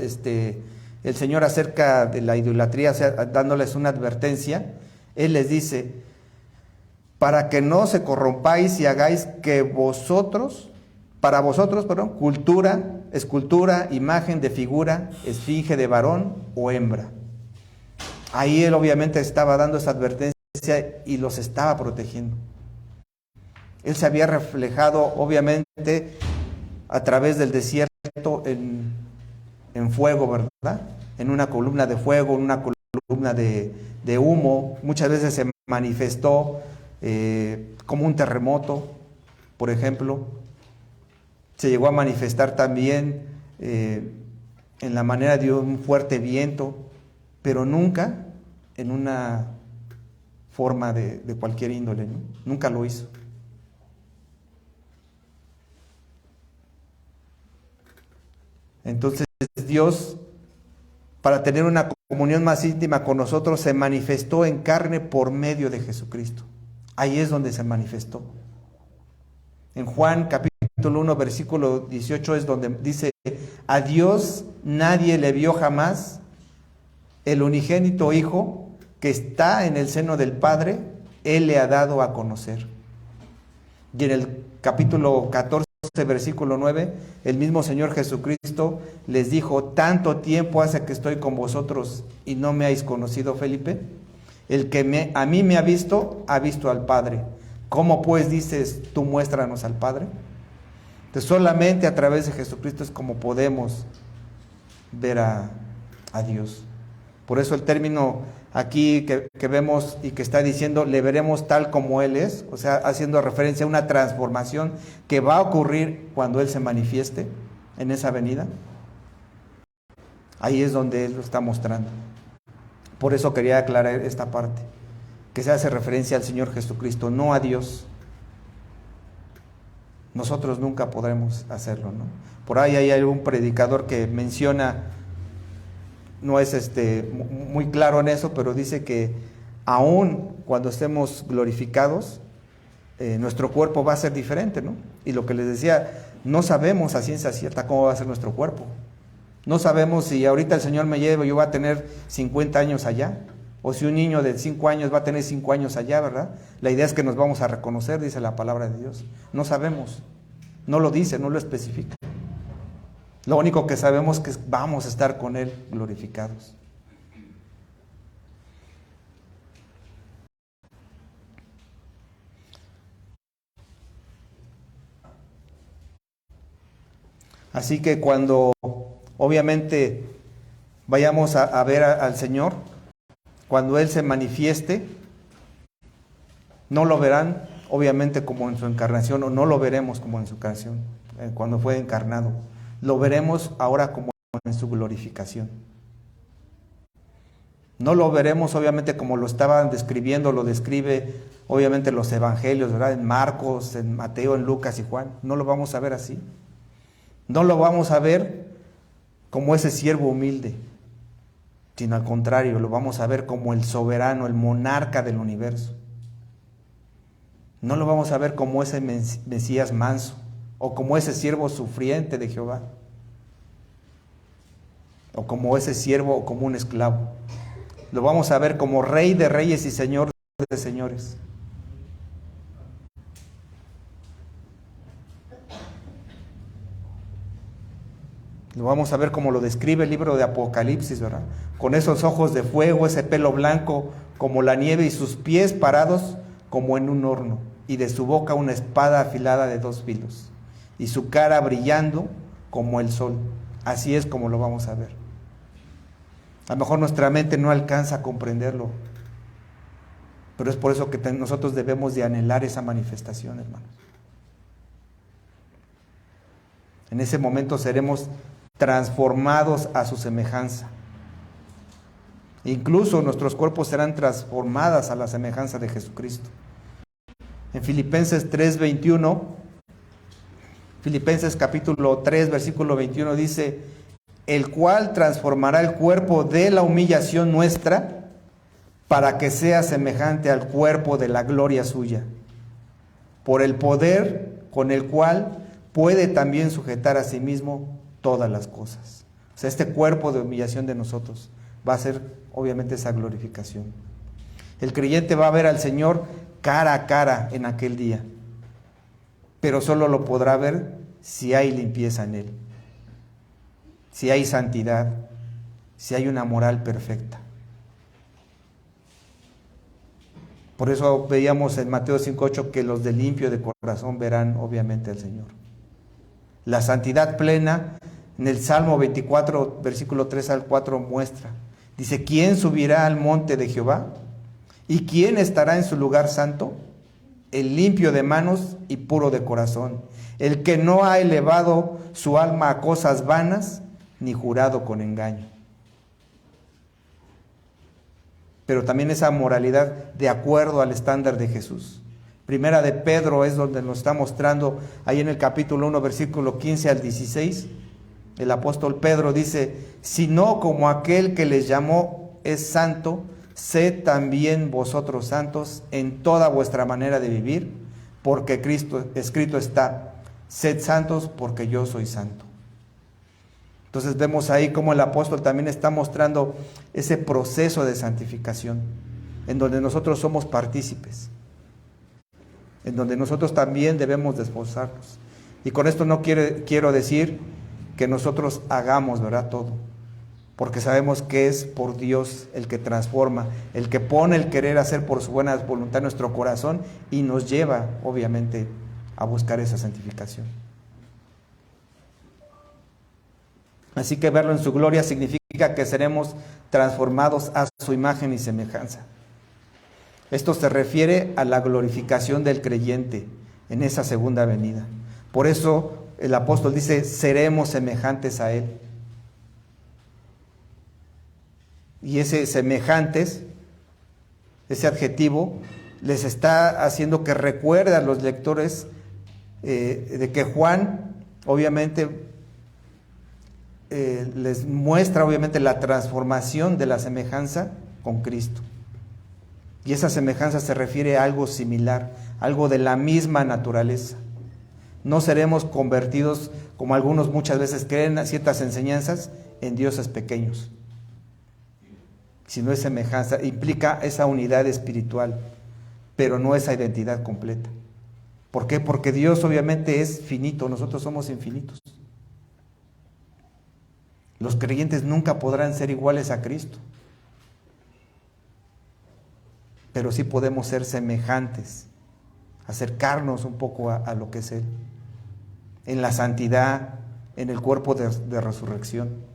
el Señor acerca de la idolatría, o sea, dándoles una advertencia, Él les dice: para que no se corrompáis y hagáis que para vosotros, cultura, escultura, imagen de figura, esfinge de varón o hembra. Ahí Él obviamente estaba dando esa advertencia y los estaba protegiendo. Él se había reflejado obviamente a través del desierto en fuego, ¿verdad? En una columna de fuego, en una columna de humo. Muchas veces se manifestó como un terremoto, por ejemplo. Se llegó a manifestar también en la manera de un fuerte viento, pero nunca en una forma de cualquier índole, ¿no? Nunca lo hizo. Entonces Dios, para tener una comunión más íntima con nosotros, se manifestó en carne por medio de Jesucristo. Ahí es donde se manifestó. En Juan capítulo 1, versículo 18 es donde dice: a Dios nadie le vio jamás, el unigénito Hijo que está en el seno del Padre, Él le ha dado a conocer. Y en el capítulo 14, versículo 9, el mismo Señor Jesucristo les dijo: tanto tiempo hace que estoy con vosotros y no me habéis conocido, Felipe. El que a mí me ha visto al Padre. ¿Cómo pues dices tú, muéstranos al Padre? Entonces solamente a través de Jesucristo es como podemos ver a Dios. Por eso el término aquí que vemos y que está diciendo: le veremos tal como Él es, o sea, haciendo referencia a una transformación que va a ocurrir cuando Él se manifieste en esa venida. Ahí es donde Él lo está mostrando. Por eso quería aclarar esta parte, que se hace referencia al Señor Jesucristo, no a Dios. Nosotros nunca podremos hacerlo, ¿no? Por ahí hay algún predicador que menciona, no es muy claro en eso, pero dice que aún cuando estemos glorificados, nuestro cuerpo va a ser diferente, ¿no? Y lo que les decía, no sabemos a ciencia cierta cómo va a ser nuestro cuerpo. No sabemos si ahorita el Señor me lleva, yo voy a tener 50 años allá, o si un niño de 5 años va a tener 5 años allá, ¿verdad? La idea es que nos vamos a reconocer, dice la palabra de Dios. No sabemos, no lo dice, no lo especifica. Lo único que sabemos es que vamos a estar con Él glorificados. Así que cuando obviamente vayamos a ver al Señor, cuando Él se manifieste, no lo verán obviamente como en su encarnación, o no lo veremos como en su encarnación, cuando fue encarnado. Lo veremos ahora como en su glorificación. No lo veremos obviamente como lo estaban describiendo, lo describe obviamente los evangelios, ¿verdad? En Marcos, en Mateo, en Lucas y Juan. No lo vamos a ver así. No lo vamos a ver como ese siervo humilde, sino al contrario, lo vamos a ver como el soberano, el monarca del universo. No lo vamos a ver como ese Mesías manso, o como ese siervo sufriente de Jehová, o como ese siervo, o como un esclavo. Lo vamos a ver como Rey de reyes y Señor de señores. Lo vamos a ver como lo describe el libro de Apocalipsis, ¿verdad? Con esos ojos de fuego, ese pelo blanco como la nieve, y sus pies parados como en un horno, y de su boca una espada afilada de 2 filos, y su cara brillando como el sol. Así es como lo vamos a ver. A lo mejor nuestra mente no alcanza a comprenderlo, pero es por eso que nosotros debemos de anhelar esa manifestación, hermanos. En ese momento seremos transformados a su semejanza. Incluso nuestros cuerpos serán transformados a la semejanza de Jesucristo. En Filipenses 3:21 Filipenses capítulo 3, versículo 21 dice, el cual transformará el cuerpo de la humillación nuestra para que sea semejante al cuerpo de la gloria suya, por el poder con el cual puede también sujetar a sí mismo todas las cosas. O sea, este cuerpo de humillación de nosotros va a ser obviamente esa glorificación. El creyente va a ver al Señor cara a cara en aquel día, pero solo lo podrá ver si hay limpieza en Él, si hay santidad, si hay una moral perfecta. Por eso veíamos en Mateo 5:8 que los de limpio de corazón verán obviamente al Señor. La santidad plena, en el Salmo 24, versículo 3 al 4 muestra. Dice, ¿quién subirá al monte de Jehová? ¿Y quién estará en su lugar santo? El limpio de manos y puro de corazón, el que no ha elevado su alma a cosas vanas, ni jurado con engaño. Pero también esa moralidad de acuerdo al estándar de Jesús. Primera de Pedro es donde nos está mostrando, ahí en el capítulo 1, versículo 15 al 16, el apóstol Pedro dice, sino como aquel que les llamó es santo, sed también vosotros santos en toda vuestra manera de vivir, porque Cristo escrito está, sed santos porque yo soy santo. Entonces vemos ahí cómo el apóstol también está mostrando ese proceso de santificación, en donde nosotros somos partícipes, en donde nosotros también debemos de esforzarnos. Y con esto no quiero decir que nosotros hagamos, ¿verdad?, todo, porque sabemos que es por Dios el que transforma, el que pone el querer hacer por su buena voluntad en nuestro corazón y nos lleva, obviamente, a buscar esa santificación. Así que verlo en su gloria significa que seremos transformados a su imagen y semejanza. Esto se refiere a la glorificación del creyente en esa segunda venida. Por eso el apóstol dice, seremos semejantes a Él. Y ese semejantes, ese adjetivo, les está haciendo que recuerden a los lectores de que Juan, obviamente, les muestra obviamente la transformación de la semejanza con Cristo. Y esa semejanza se refiere a algo similar, algo de la misma naturaleza. No seremos convertidos, como algunos muchas veces creen, a ciertas enseñanzas, en dioses pequeños. Sino es semejanza, implica esa unidad espiritual, pero no esa identidad completa. ¿Por qué? Porque Dios obviamente es finito, nosotros somos infinitos. Los creyentes nunca podrán ser iguales a Cristo, pero sí podemos ser semejantes, acercarnos un poco a lo que es Él, en la santidad, en el cuerpo de resurrección.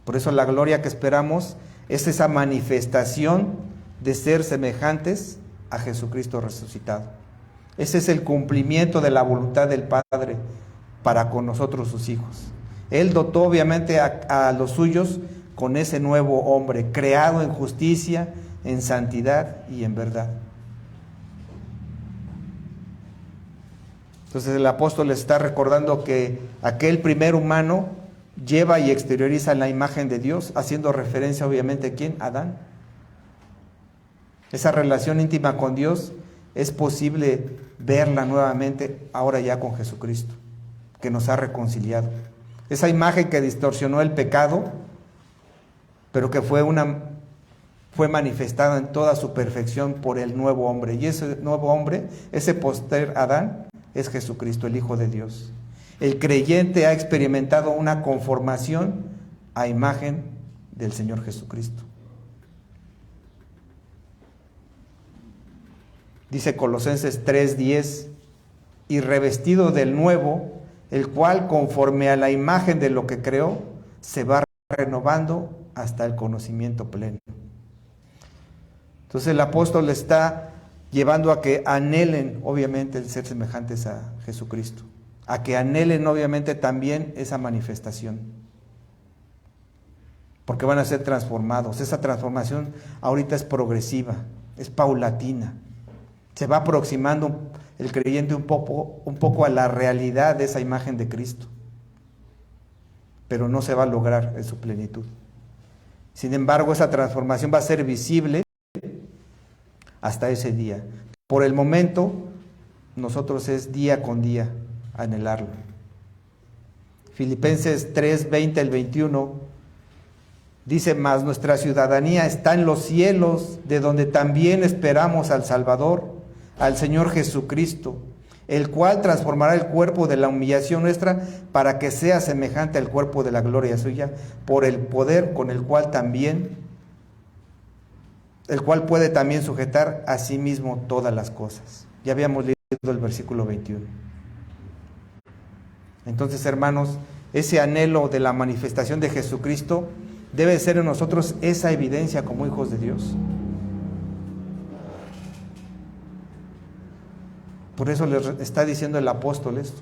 Por eso la gloria que esperamos es esa manifestación de ser semejantes a Jesucristo resucitado. Ese es el cumplimiento de la voluntad del Padre para con nosotros sus hijos. Él dotó obviamente a los suyos con ese nuevo hombre, creado en justicia, en santidad y en verdad. Entonces el apóstol les está recordando que aquel primer humano lleva y exterioriza la imagen de Dios, haciendo referencia obviamente a ¿quién? Adán. Esa relación íntima con Dios es posible verla nuevamente ahora ya con Jesucristo, que nos ha reconciliado. Esa imagen que distorsionó el pecado, pero que fue manifestada en toda su perfección por el nuevo hombre. Y ese nuevo hombre, ese postrer Adán, es Jesucristo, el Hijo de Dios. El creyente ha experimentado una conformación a imagen del Señor Jesucristo. Dice Colosenses 3:10, y revestido del nuevo, el cual conforme a la imagen de lo que creó, se va renovando hasta el conocimiento pleno. Entonces el apóstol le está llevando a que anhelen obviamente el ser semejantes a Jesucristo, a que anhelen obviamente también esa manifestación, porque van a ser transformados. Esa transformación ahorita es progresiva, es paulatina, se va aproximando el creyente un poco a la realidad de esa imagen de Cristo, pero no se va a lograr en su plenitud. Sin embargo, esa transformación va a ser visible hasta ese día. Por el momento, nosotros es día con día anhelarlo. Filipenses 3, 20 al 21 dice: mas nuestra ciudadanía está en los cielos, de donde también esperamos al Salvador, al Señor Jesucristo, el cual transformará el cuerpo de la humillación nuestra para que sea semejante al cuerpo de la gloria suya, por el poder con el cual puede también sujetar a sí mismo todas las cosas. Ya habíamos leído el versículo 21. Entonces, hermanos, ese anhelo de la manifestación de Jesucristo debe ser en nosotros esa evidencia como hijos de Dios. Por eso les está diciendo el apóstol esto.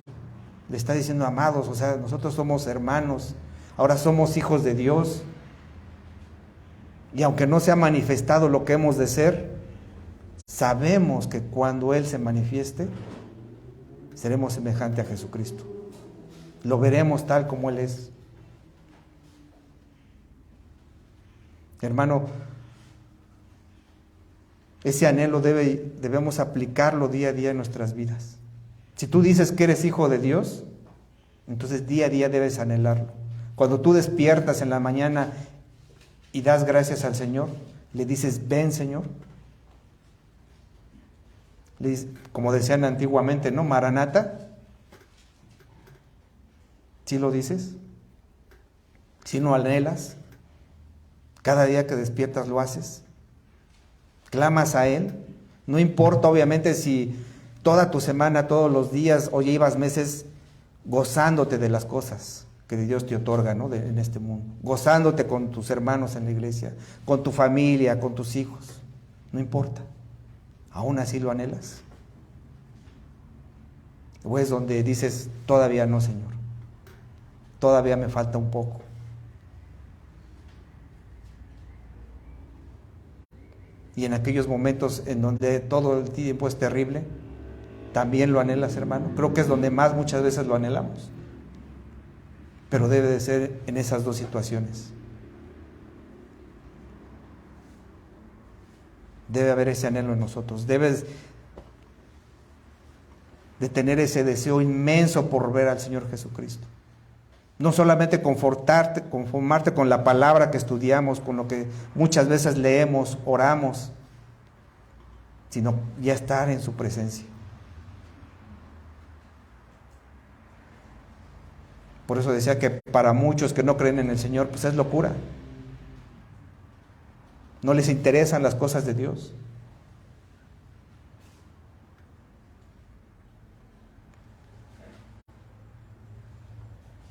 Le está diciendo: amados, o sea, nosotros somos hermanos, ahora somos hijos de Dios. Y aunque no se ha manifestado lo que hemos de ser, sabemos que cuando Él se manifieste, seremos semejantes a Jesucristo. Lo veremos tal como Él es. Hermano, ese anhelo debemos aplicarlo día a día en nuestras vidas. Si tú dices que eres hijo de Dios, entonces día a día debes anhelarlo. Cuando tú despiertas en la mañana y das gracias al Señor, le dices: ven, Señor. Como decían antiguamente, ¿no? Maranata. ¿Sí lo dices? ¿Sí no anhelas? Cada día que despiertas lo haces. Clamas a Él. No importa, obviamente, si toda tu semana, todos los días, o llevas meses gozándote de las cosas que Dios te otorga, ¿no? En este mundo. Gozándote con tus hermanos en la iglesia, con tu familia, con tus hijos. No importa. ¿Aún así lo anhelas? ¿O es donde dices: todavía no, Señor? Todavía me falta un poco. Y en aquellos momentos en donde todo el tiempo es terrible, ¿también lo anhelas, hermano? Creo que es donde más muchas veces lo anhelamos. Pero debe de ser en esas dos situaciones. Debe haber ese anhelo en nosotros. Debes de tener ese deseo inmenso por ver al Señor Jesucristo. No solamente conformarte con la palabra que estudiamos, con lo que muchas veces leemos, oramos, sino ya estar en su presencia. Por eso decía que para muchos que no creen en el Señor, pues es locura. No les interesan las cosas de Dios.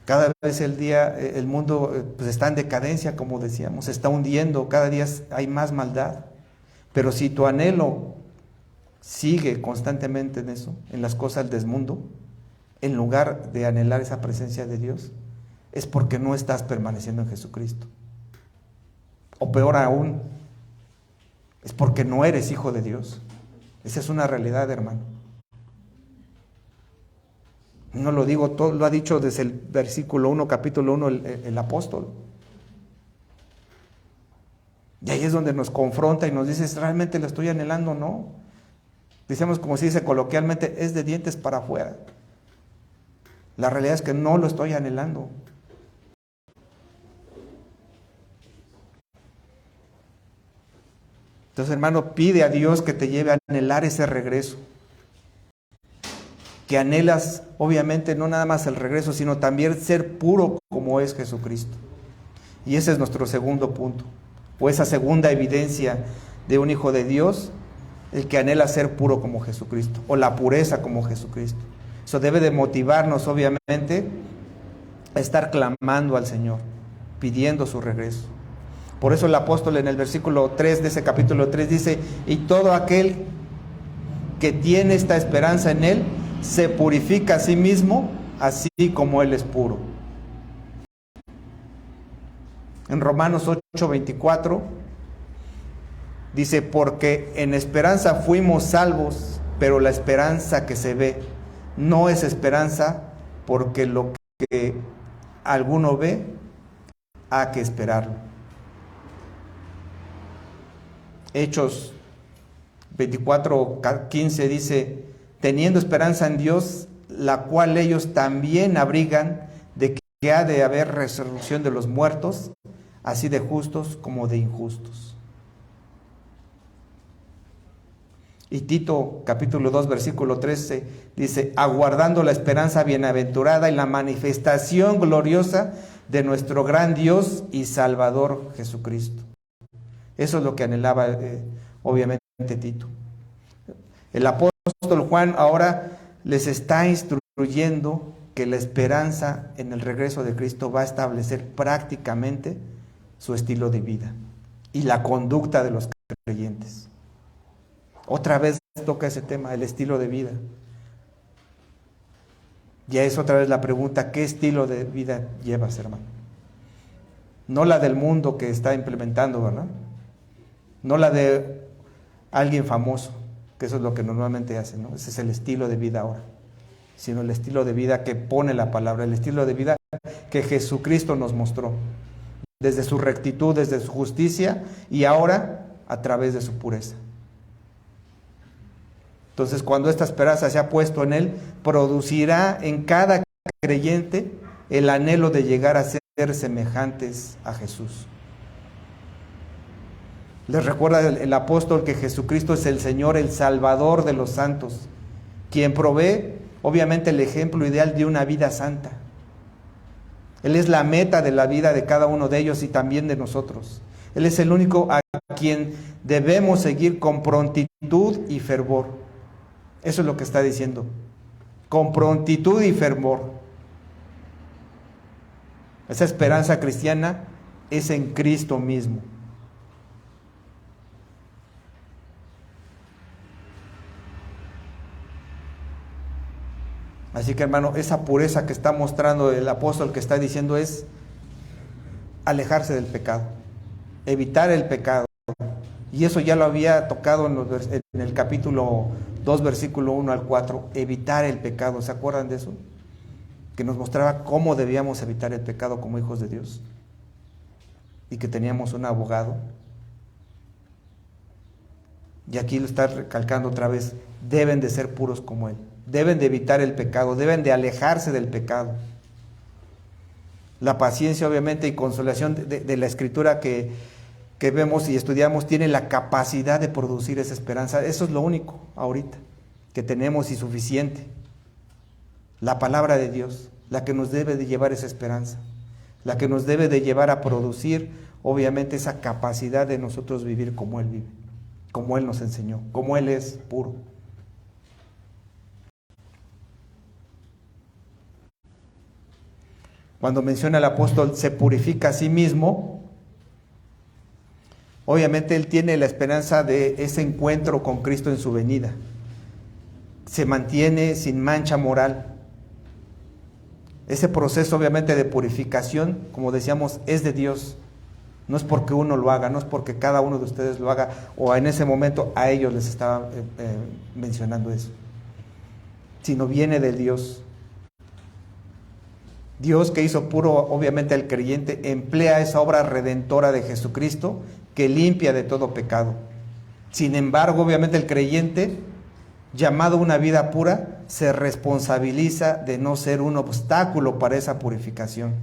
Cada vez el mundo pues está en decadencia, como decíamos, se está hundiendo, cada día hay más maldad. Pero si tu anhelo sigue constantemente en eso, en las cosas del mundo, en lugar de anhelar esa presencia de Dios, es porque no estás permaneciendo en Jesucristo. O peor aún, es porque no eres hijo de Dios. Esa es una realidad, hermano. No lo digo todo, lo ha dicho desde el versículo 1, capítulo 1, el apóstol. Y ahí es donde nos confronta y nos dice: ¿realmente lo estoy anhelando o no? Decíamos, como se dice coloquialmente, es de dientes para afuera. La realidad es que no lo estoy anhelando. Entonces, hermano, pide a Dios que te lleve a anhelar ese regreso. Que anhelas, obviamente, no nada más el regreso, sino también ser puro como es Jesucristo. Y ese es nuestro segundo punto, o esa segunda evidencia de un hijo de Dios, el que anhela ser puro como Jesucristo, o la pureza como Jesucristo. Eso debe de motivarnos, obviamente, a estar clamando al Señor, pidiendo su regreso. Por eso el apóstol en el versículo 3 de ese capítulo 3 dice: y todo aquel que tiene esta esperanza en Él, se purifica a sí mismo, así como Él es puro. En Romanos 8:24 dice: porque en esperanza fuimos salvos, pero la esperanza que se ve no es esperanza, porque lo que alguno ve, hay que esperarlo. Hechos 24:15 dice: teniendo esperanza en Dios, la cual ellos también abrigan, de que ha de haber resurrección de los muertos, así de justos como de injustos. Y Tito capítulo 2 versículo 13 dice: aguardando la esperanza bienaventurada y la manifestación gloriosa de nuestro gran Dios y Salvador Jesucristo. Eso es lo que anhelaba obviamente Tito. El apóstol Juan ahora les está instruyendo que la esperanza en el regreso de Cristo va a establecer prácticamente su estilo de vida y la conducta de los creyentes. Otra vez toca ese tema, el estilo de vida. Ya es otra vez la pregunta: ¿qué estilo de vida llevas, hermano? No la del mundo que está implementando, ¿verdad? No la de alguien famoso, que eso es lo que normalmente hacen, ¿no? Ese es el estilo de vida ahora. Sino el estilo de vida que pone la palabra, el estilo de vida que Jesucristo nos mostró, desde su rectitud, desde su justicia, y ahora a través de su pureza. Entonces, cuando esta esperanza se ha puesto en Él, producirá en cada creyente el anhelo de llegar a ser semejantes a Jesús. Les recuerda el apóstol que Jesucristo es el Señor, el Salvador de los santos, quien provee obviamente el ejemplo ideal de una vida santa. Él es la meta de la vida de cada uno de ellos y también de nosotros. Él es el único a quien debemos seguir con prontitud y fervor. Eso es lo que está diciendo. Con prontitud y fervor. Esa esperanza cristiana es en Cristo mismo. Así que, hermano, esa pureza que está mostrando el apóstol, que está diciendo, es alejarse del pecado, evitar el pecado. Y eso ya lo había tocado en el capítulo 2, versículo 1 al 4, evitar el pecado. ¿Se acuerdan de eso? Que nos mostraba cómo debíamos evitar el pecado como hijos de Dios. Y que teníamos un abogado. Y aquí lo está recalcando otra vez: deben de ser puros como Él. Deben de evitar el pecado, deben de alejarse del pecado. La paciencia, obviamente, y consolación de la Escritura que vemos y estudiamos tiene la capacidad de producir esa esperanza. Eso es lo único ahorita que tenemos y suficiente. La palabra de Dios, la que nos debe de llevar esa esperanza, la que nos debe de llevar a producir, obviamente, esa capacidad de nosotros vivir como Él vive, como Él nos enseñó, como Él es puro. Cuando menciona el apóstol, se purifica a sí mismo, obviamente él tiene la esperanza de ese encuentro con Cristo en su venida. Se mantiene sin mancha moral. Ese proceso, obviamente, de purificación, como decíamos, es de Dios. No es porque uno lo haga, no es porque cada uno de ustedes lo haga, o en ese momento a ellos les estaba mencionando eso, sino viene de Dios. Dios, que hizo puro obviamente al creyente, emplea esa obra redentora de Jesucristo que limpia de todo pecado. Sin embargo, obviamente el creyente, llamado a una vida pura, se responsabiliza de no ser un obstáculo para esa purificación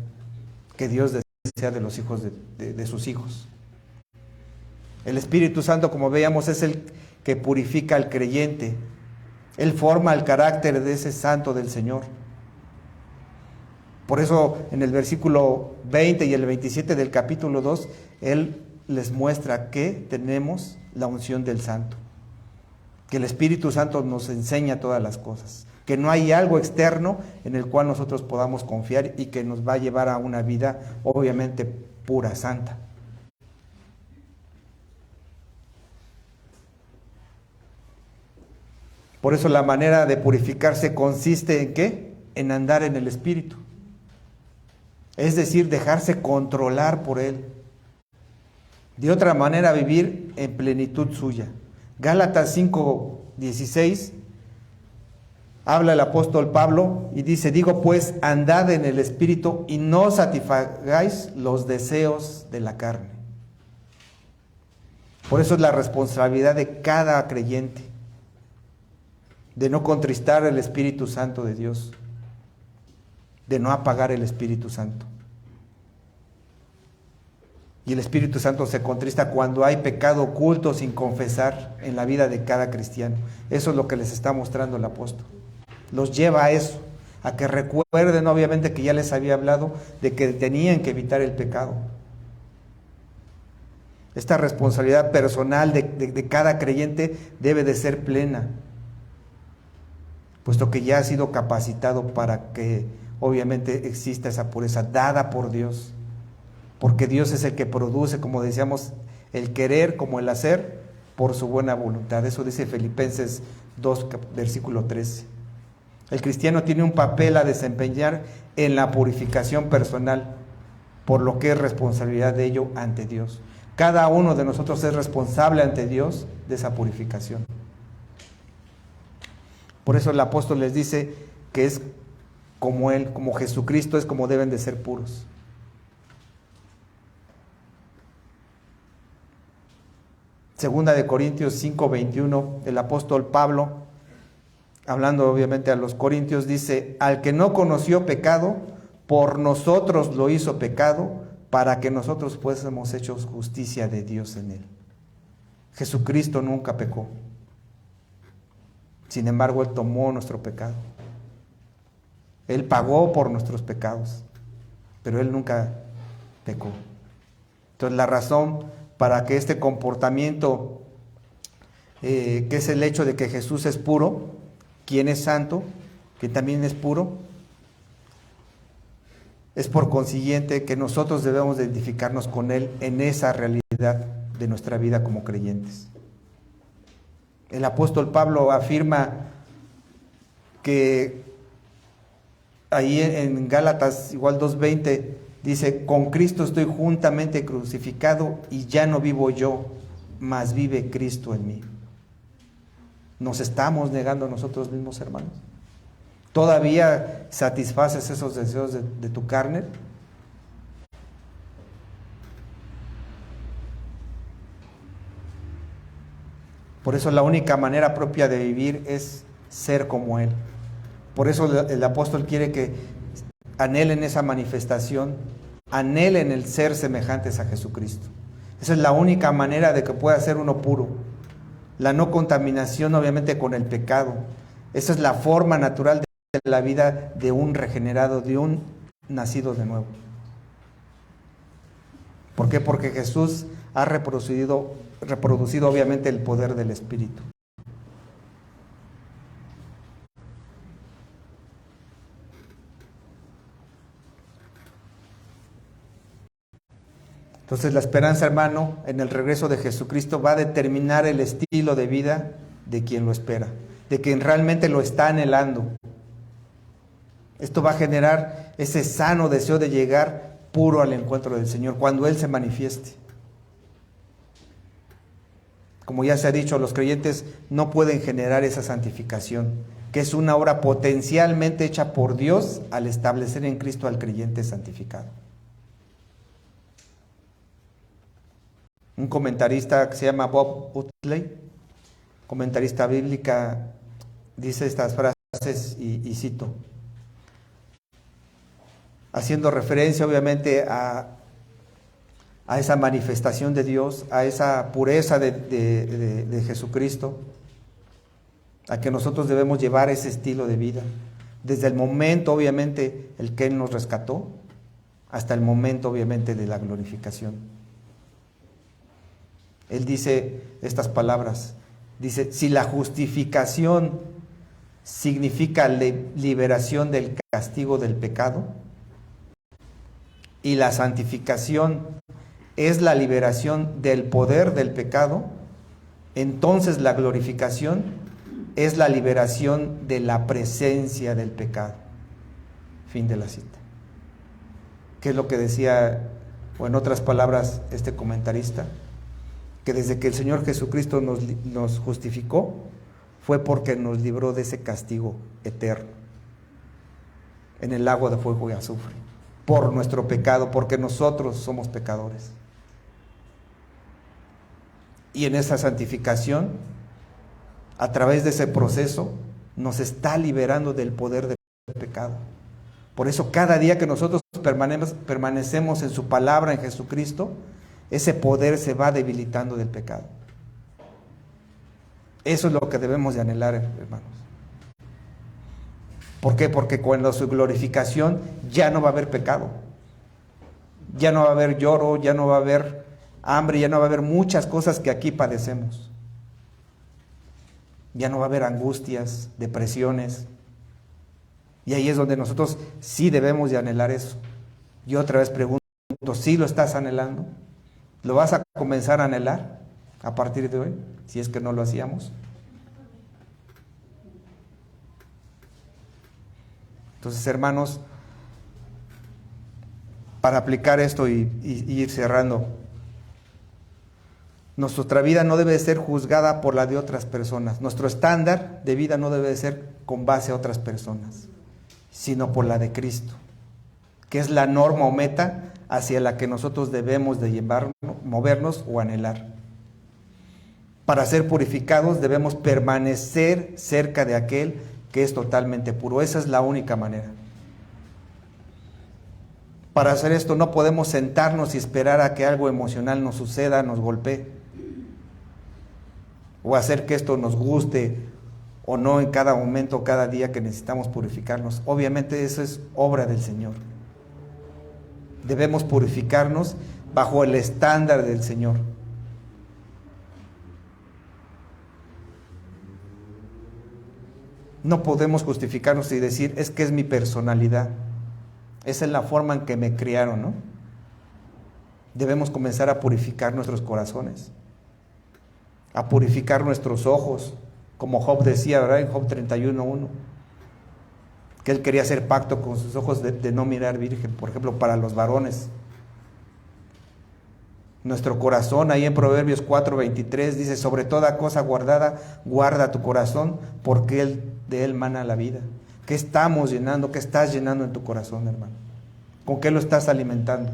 que Dios desea de los hijos de sus hijos. El Espíritu Santo, como veíamos, es el que purifica al creyente. Él forma el carácter de ese santo del Señor. Por eso en el versículo 20 y el 27 del capítulo 2, Él les muestra que tenemos la unción del Santo, que el Espíritu Santo nos enseña todas las cosas, que no hay algo externo en el cual nosotros podamos confiar y que nos va a llevar a una vida obviamente pura, santa. Por eso la manera de purificarse consiste en ¿qué? En andar en el Espíritu. Es decir, dejarse controlar por Él. De otra manera, vivir en plenitud suya. Gálatas 5:16 habla el apóstol Pablo y dice: digo pues, andad en el Espíritu y no satisfagáis los deseos de la carne. Por eso es la responsabilidad de cada creyente, de no contristar el Espíritu Santo de Dios, de no apagar el Espíritu Santo. Y el Espíritu Santo se contrista cuando hay pecado oculto sin confesar en la vida de cada cristiano. Eso es lo que les está mostrando el apóstol. Los lleva a eso, a que recuerden, obviamente, que ya les había hablado de que tenían que evitar el pecado. Esta responsabilidad personal de cada creyente debe de ser plena, puesto que ya ha sido capacitado para que obviamente exista esa pureza dada por Dios, porque Dios es el que produce, como decíamos, el querer como el hacer por su buena voluntad. Eso dice Filipenses 2, versículo 13. El cristiano tiene un papel a desempeñar en la purificación personal, por lo que es responsabilidad de ello ante Dios. Cada uno de nosotros es responsable ante Dios de esa purificación. Por eso el apóstol les dice que es como Él, como Jesucristo es, como deben de ser puros. Segunda de Corintios 5:21, el apóstol Pablo, hablando obviamente a los corintios, dice: al que no conoció pecado, por nosotros lo hizo pecado, para que nosotros fuésemos hechos justicia de Dios en él. Jesucristo nunca pecó. Sin embargo, Él tomó nuestro pecado. Él pagó por nuestros pecados, pero Él nunca pecó. Entonces, la razón para que este comportamiento, que es el hecho de que Jesús es puro, quien es santo, que también es puro, es por consiguiente que nosotros debemos identificarnos con Él en esa realidad de nuestra vida como creyentes. El apóstol Pablo afirma que ahí en Gálatas igual 2:20 dice: con Cristo estoy juntamente crucificado y ya no vivo yo, mas vive Cristo en mí. ¿Nos estamos negando a nosotros mismos, hermanos? ¿Todavía satisfaces esos deseos de tu carne? Por eso la única manera propia de vivir es ser como Él. Por eso el apóstol quiere que anhelen esa manifestación, anhelen el ser semejantes a Jesucristo. Esa es la única manera de que pueda ser uno puro. La no contaminación, obviamente, con el pecado. Esa es la forma natural de la vida de un regenerado, de un nacido de nuevo. ¿Por qué? Porque Jesús ha reproducido obviamente el poder del Espíritu. Entonces la esperanza, hermano, en el regreso de Jesucristo va a determinar el estilo de vida de quien lo espera, de quien realmente lo está anhelando. Esto va a generar ese sano deseo de llegar puro al encuentro del Señor cuando Él se manifieste. Como ya se ha dicho, los creyentes no pueden generar esa santificación, que es una obra potencialmente hecha por Dios al establecer en Cristo al creyente santificado. Un comentarista que se llama Bob Utley, comentarista bíblica, dice estas frases y cito, haciendo referencia obviamente a esa manifestación de Dios, a esa pureza de Jesucristo, a que nosotros debemos llevar ese estilo de vida, desde el momento obviamente el que Él nos rescató, hasta el momento obviamente de la glorificación. Él dice estas palabras, dice: si la justificación significa liberación del castigo del pecado, y la santificación es la liberación del poder del pecado, entonces la glorificación es la liberación de la presencia del pecado. Fin de la cita. ¿Qué es lo que decía, o en otras palabras, este comentarista? Que desde que el Señor Jesucristo nos justificó, fue porque nos libró de ese castigo eterno en el lago de fuego y azufre, por nuestro pecado, porque nosotros somos pecadores. Y en esa santificación, a través de ese proceso, nos está liberando del poder del pecado. Por eso cada día que nosotros permanecemos en su palabra, en Jesucristo, ese poder se va debilitando del pecado. Eso es lo que debemos de anhelar, hermanos. ¿Por qué? Porque cuando su glorificación ya no va a haber pecado, ya no va a haber lloro, ya no va a haber hambre, ya no va a haber muchas cosas que aquí padecemos. Ya no va a haber angustias, depresiones. Y ahí es donde nosotros sí debemos de anhelar eso. Yo otra vez pregunto, ¿sí lo estás anhelando? ¿Lo vas a comenzar a anhelar a partir de hoy? Si es que no lo hacíamos. Entonces, hermanos, para aplicar esto y ir cerrando, nuestra vida no debe ser juzgada por la de otras personas. Nuestro estándar de vida no debe ser con base a otras personas, sino por la de Cristo, que es la norma o meta hacia la que nosotros debemos de movernos o anhelar. Para ser purificados debemos permanecer cerca de aquel que es totalmente puro. Esa es la única manera. Para hacer esto no podemos sentarnos y esperar a que algo emocional nos suceda, nos golpee, o hacer que esto nos guste o no en cada momento, cada día que necesitamos purificarnos. Obviamente eso es obra del Señor. Debemos purificarnos bajo el estándar del Señor. No podemos justificarnos y decir, es que es mi personalidad. Esa es la forma en que me criaron, ¿no? Debemos comenzar a purificar nuestros corazones, a purificar nuestros ojos, como Job decía, ¿verdad? En Job 31:1, que él quería hacer pacto con sus ojos de no mirar virgen, por ejemplo, para los varones. Nuestro corazón, ahí en Proverbios 4:23 dice, sobre toda cosa guardada, guarda tu corazón, porque de él mana la vida. ¿Qué estamos llenando? ¿Qué estás llenando en tu corazón, hermano? ¿Con qué lo estás alimentando?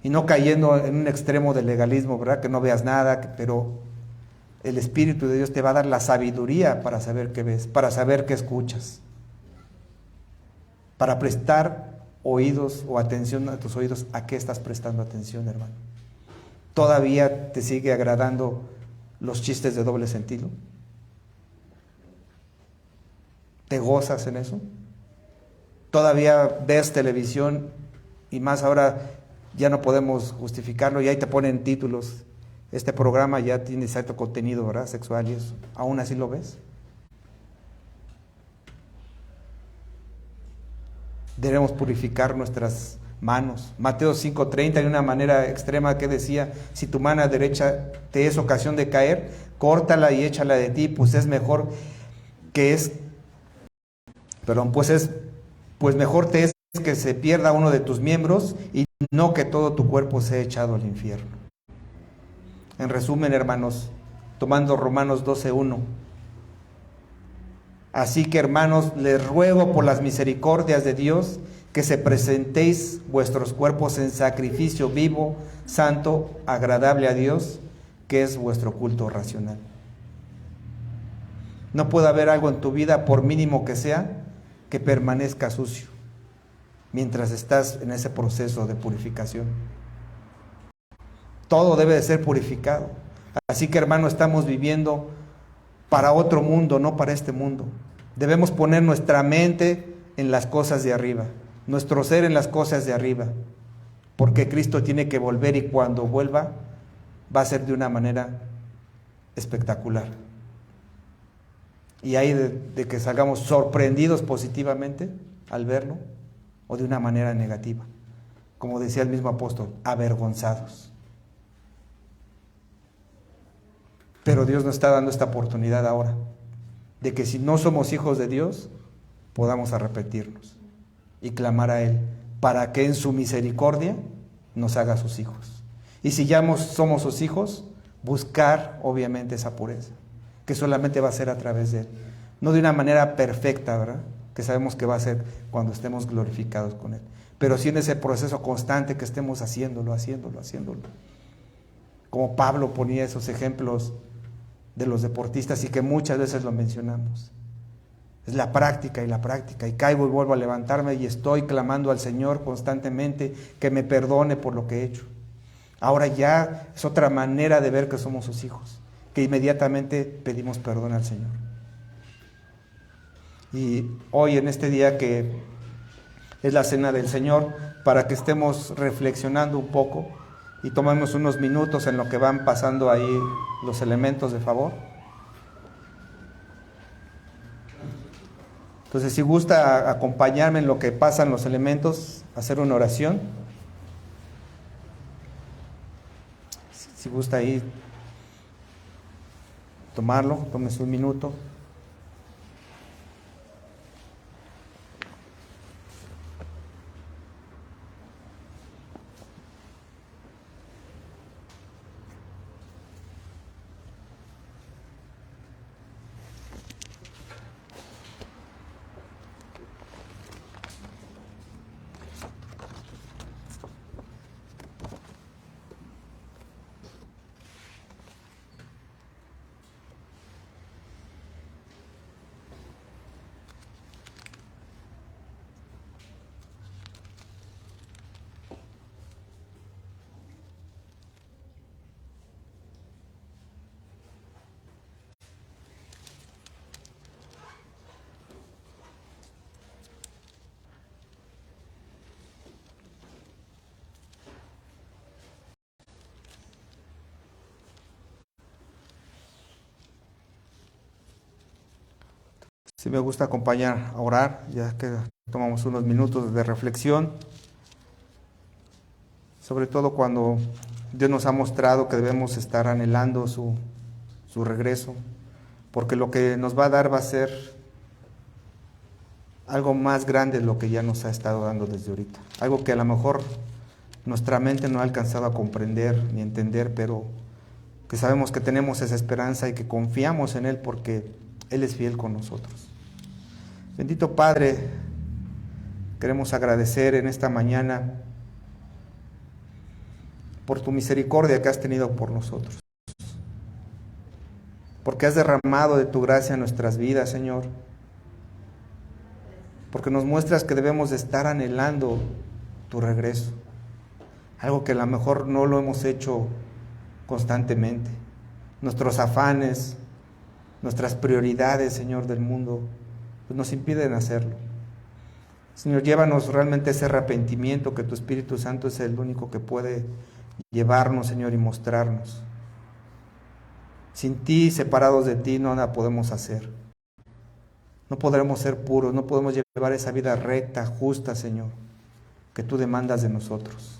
Y no cayendo en un extremo de legalismo, ¿verdad? Que no veas nada, pero el Espíritu de Dios te va a dar la sabiduría para saber qué ves, para saber qué escuchas, para prestar oídos o atención a tus oídos. ¿A qué estás prestando atención, hermano? ¿Todavía te sigue agradando los chistes de doble sentido? ¿Te gozas en eso? ¿Todavía ves televisión? Y más ahora ya no podemos justificarlo y ahí te ponen títulos. Este programa ya tiene cierto contenido, ¿verdad? Sexual y eso. ¿Aún así lo ves? Debemos purificar nuestras manos. Mateo 5:30, de una manera extrema que decía, si tu mano derecha te es ocasión de caer, córtala y échala de ti, pues mejor te es que se pierda uno de tus miembros y no que todo tu cuerpo sea echado al infierno. En resumen, hermanos, tomando Romanos 12:1, así que, hermanos, les ruego por las misericordias de Dios que se presentéis vuestros cuerpos en sacrificio vivo, santo, agradable a Dios, que es vuestro culto racional. No puede haber algo en tu vida, por mínimo que sea, que permanezca sucio mientras estás en ese proceso de purificación. Todo debe de ser purificado. Así que, hermano, estamos viviendo para otro mundo, no para este mundo. Debemos poner nuestra mente en las cosas de arriba, nuestro ser en las cosas de arriba, porque Cristo tiene que volver y cuando vuelva va a ser de una manera espectacular. Y ahí de que salgamos sorprendidos positivamente al verlo o de una manera negativa, como decía el mismo apóstol, avergonzados. Pero Dios nos está dando esta oportunidad ahora, de que si no somos hijos de Dios, podamos arrepentirnos y clamar a Él, para que en su misericordia nos haga sus hijos. Y si ya somos sus hijos, buscar obviamente esa pureza, que solamente va a ser a través de Él. No de una manera perfecta, ¿verdad? Que sabemos que va a ser cuando estemos glorificados con Él. Pero sí en ese proceso constante que estemos haciéndolo. Como Pablo ponía esos ejemplos de los deportistas y que muchas veces lo mencionamos. Es la práctica, y caigo y vuelvo a levantarme y estoy clamando al Señor constantemente que me perdone por lo que he hecho. Ahora ya es otra manera de ver que somos sus hijos, que inmediatamente pedimos perdón al Señor. Y hoy en este día que es la cena del Señor, para que estemos reflexionando un poco y tomemos unos minutos en lo que van pasando ahí los elementos de favor. Entonces, si gusta acompañarme en lo que pasan los elementos, hacer una oración. Si gusta ahí tomarlo, tómese un minuto. Sí me gusta acompañar a orar, ya que tomamos unos minutos de reflexión, sobre todo cuando Dios nos ha mostrado que debemos estar anhelando su regreso, porque lo que nos va a dar va a ser algo más grande de lo que ya nos ha estado dando desde ahorita, algo que a lo mejor nuestra mente no ha alcanzado a comprender ni entender, pero que sabemos que tenemos esa esperanza y que confiamos en Él porque Él es fiel con nosotros. Bendito Padre, queremos agradecer en esta mañana por tu misericordia que has tenido por nosotros, porque has derramado de tu gracia en nuestras vidas, Señor, porque nos muestras que debemos de estar anhelando tu regreso, algo que a lo mejor no lo hemos hecho constantemente. Nuestros afanes, nuestras prioridades, Señor, del mundo, pues nos impiden hacerlo. Señor, llévanos realmente a ese arrepentimiento, que tu Espíritu Santo es el único que puede llevarnos, Señor, y mostrarnos. Sin ti, separados de ti, no nada podemos hacer. No podremos ser puros, no podemos llevar esa vida recta, justa, Señor, que tú demandas de nosotros.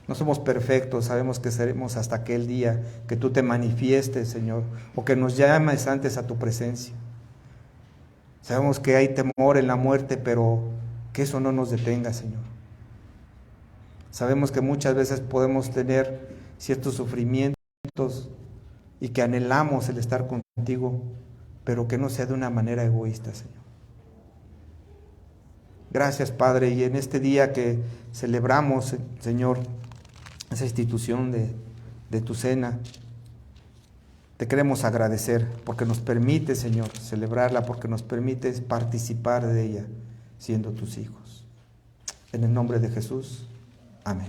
No somos perfectos, sabemos que seremos hasta aquel día que tú te manifiestes, Señor, o que nos llames antes a tu presencia. Sabemos que hay temor en la muerte, pero que eso no nos detenga, Señor. Sabemos que muchas veces podemos tener ciertos sufrimientos y que anhelamos el estar contigo, pero que no sea de una manera egoísta, Señor. Gracias, Padre, y en este día que celebramos, Señor, esa institución de tu cena, te queremos agradecer porque nos permite, Señor, celebrarla, porque nos permite participar de ella siendo tus hijos. En el nombre de Jesús, amén.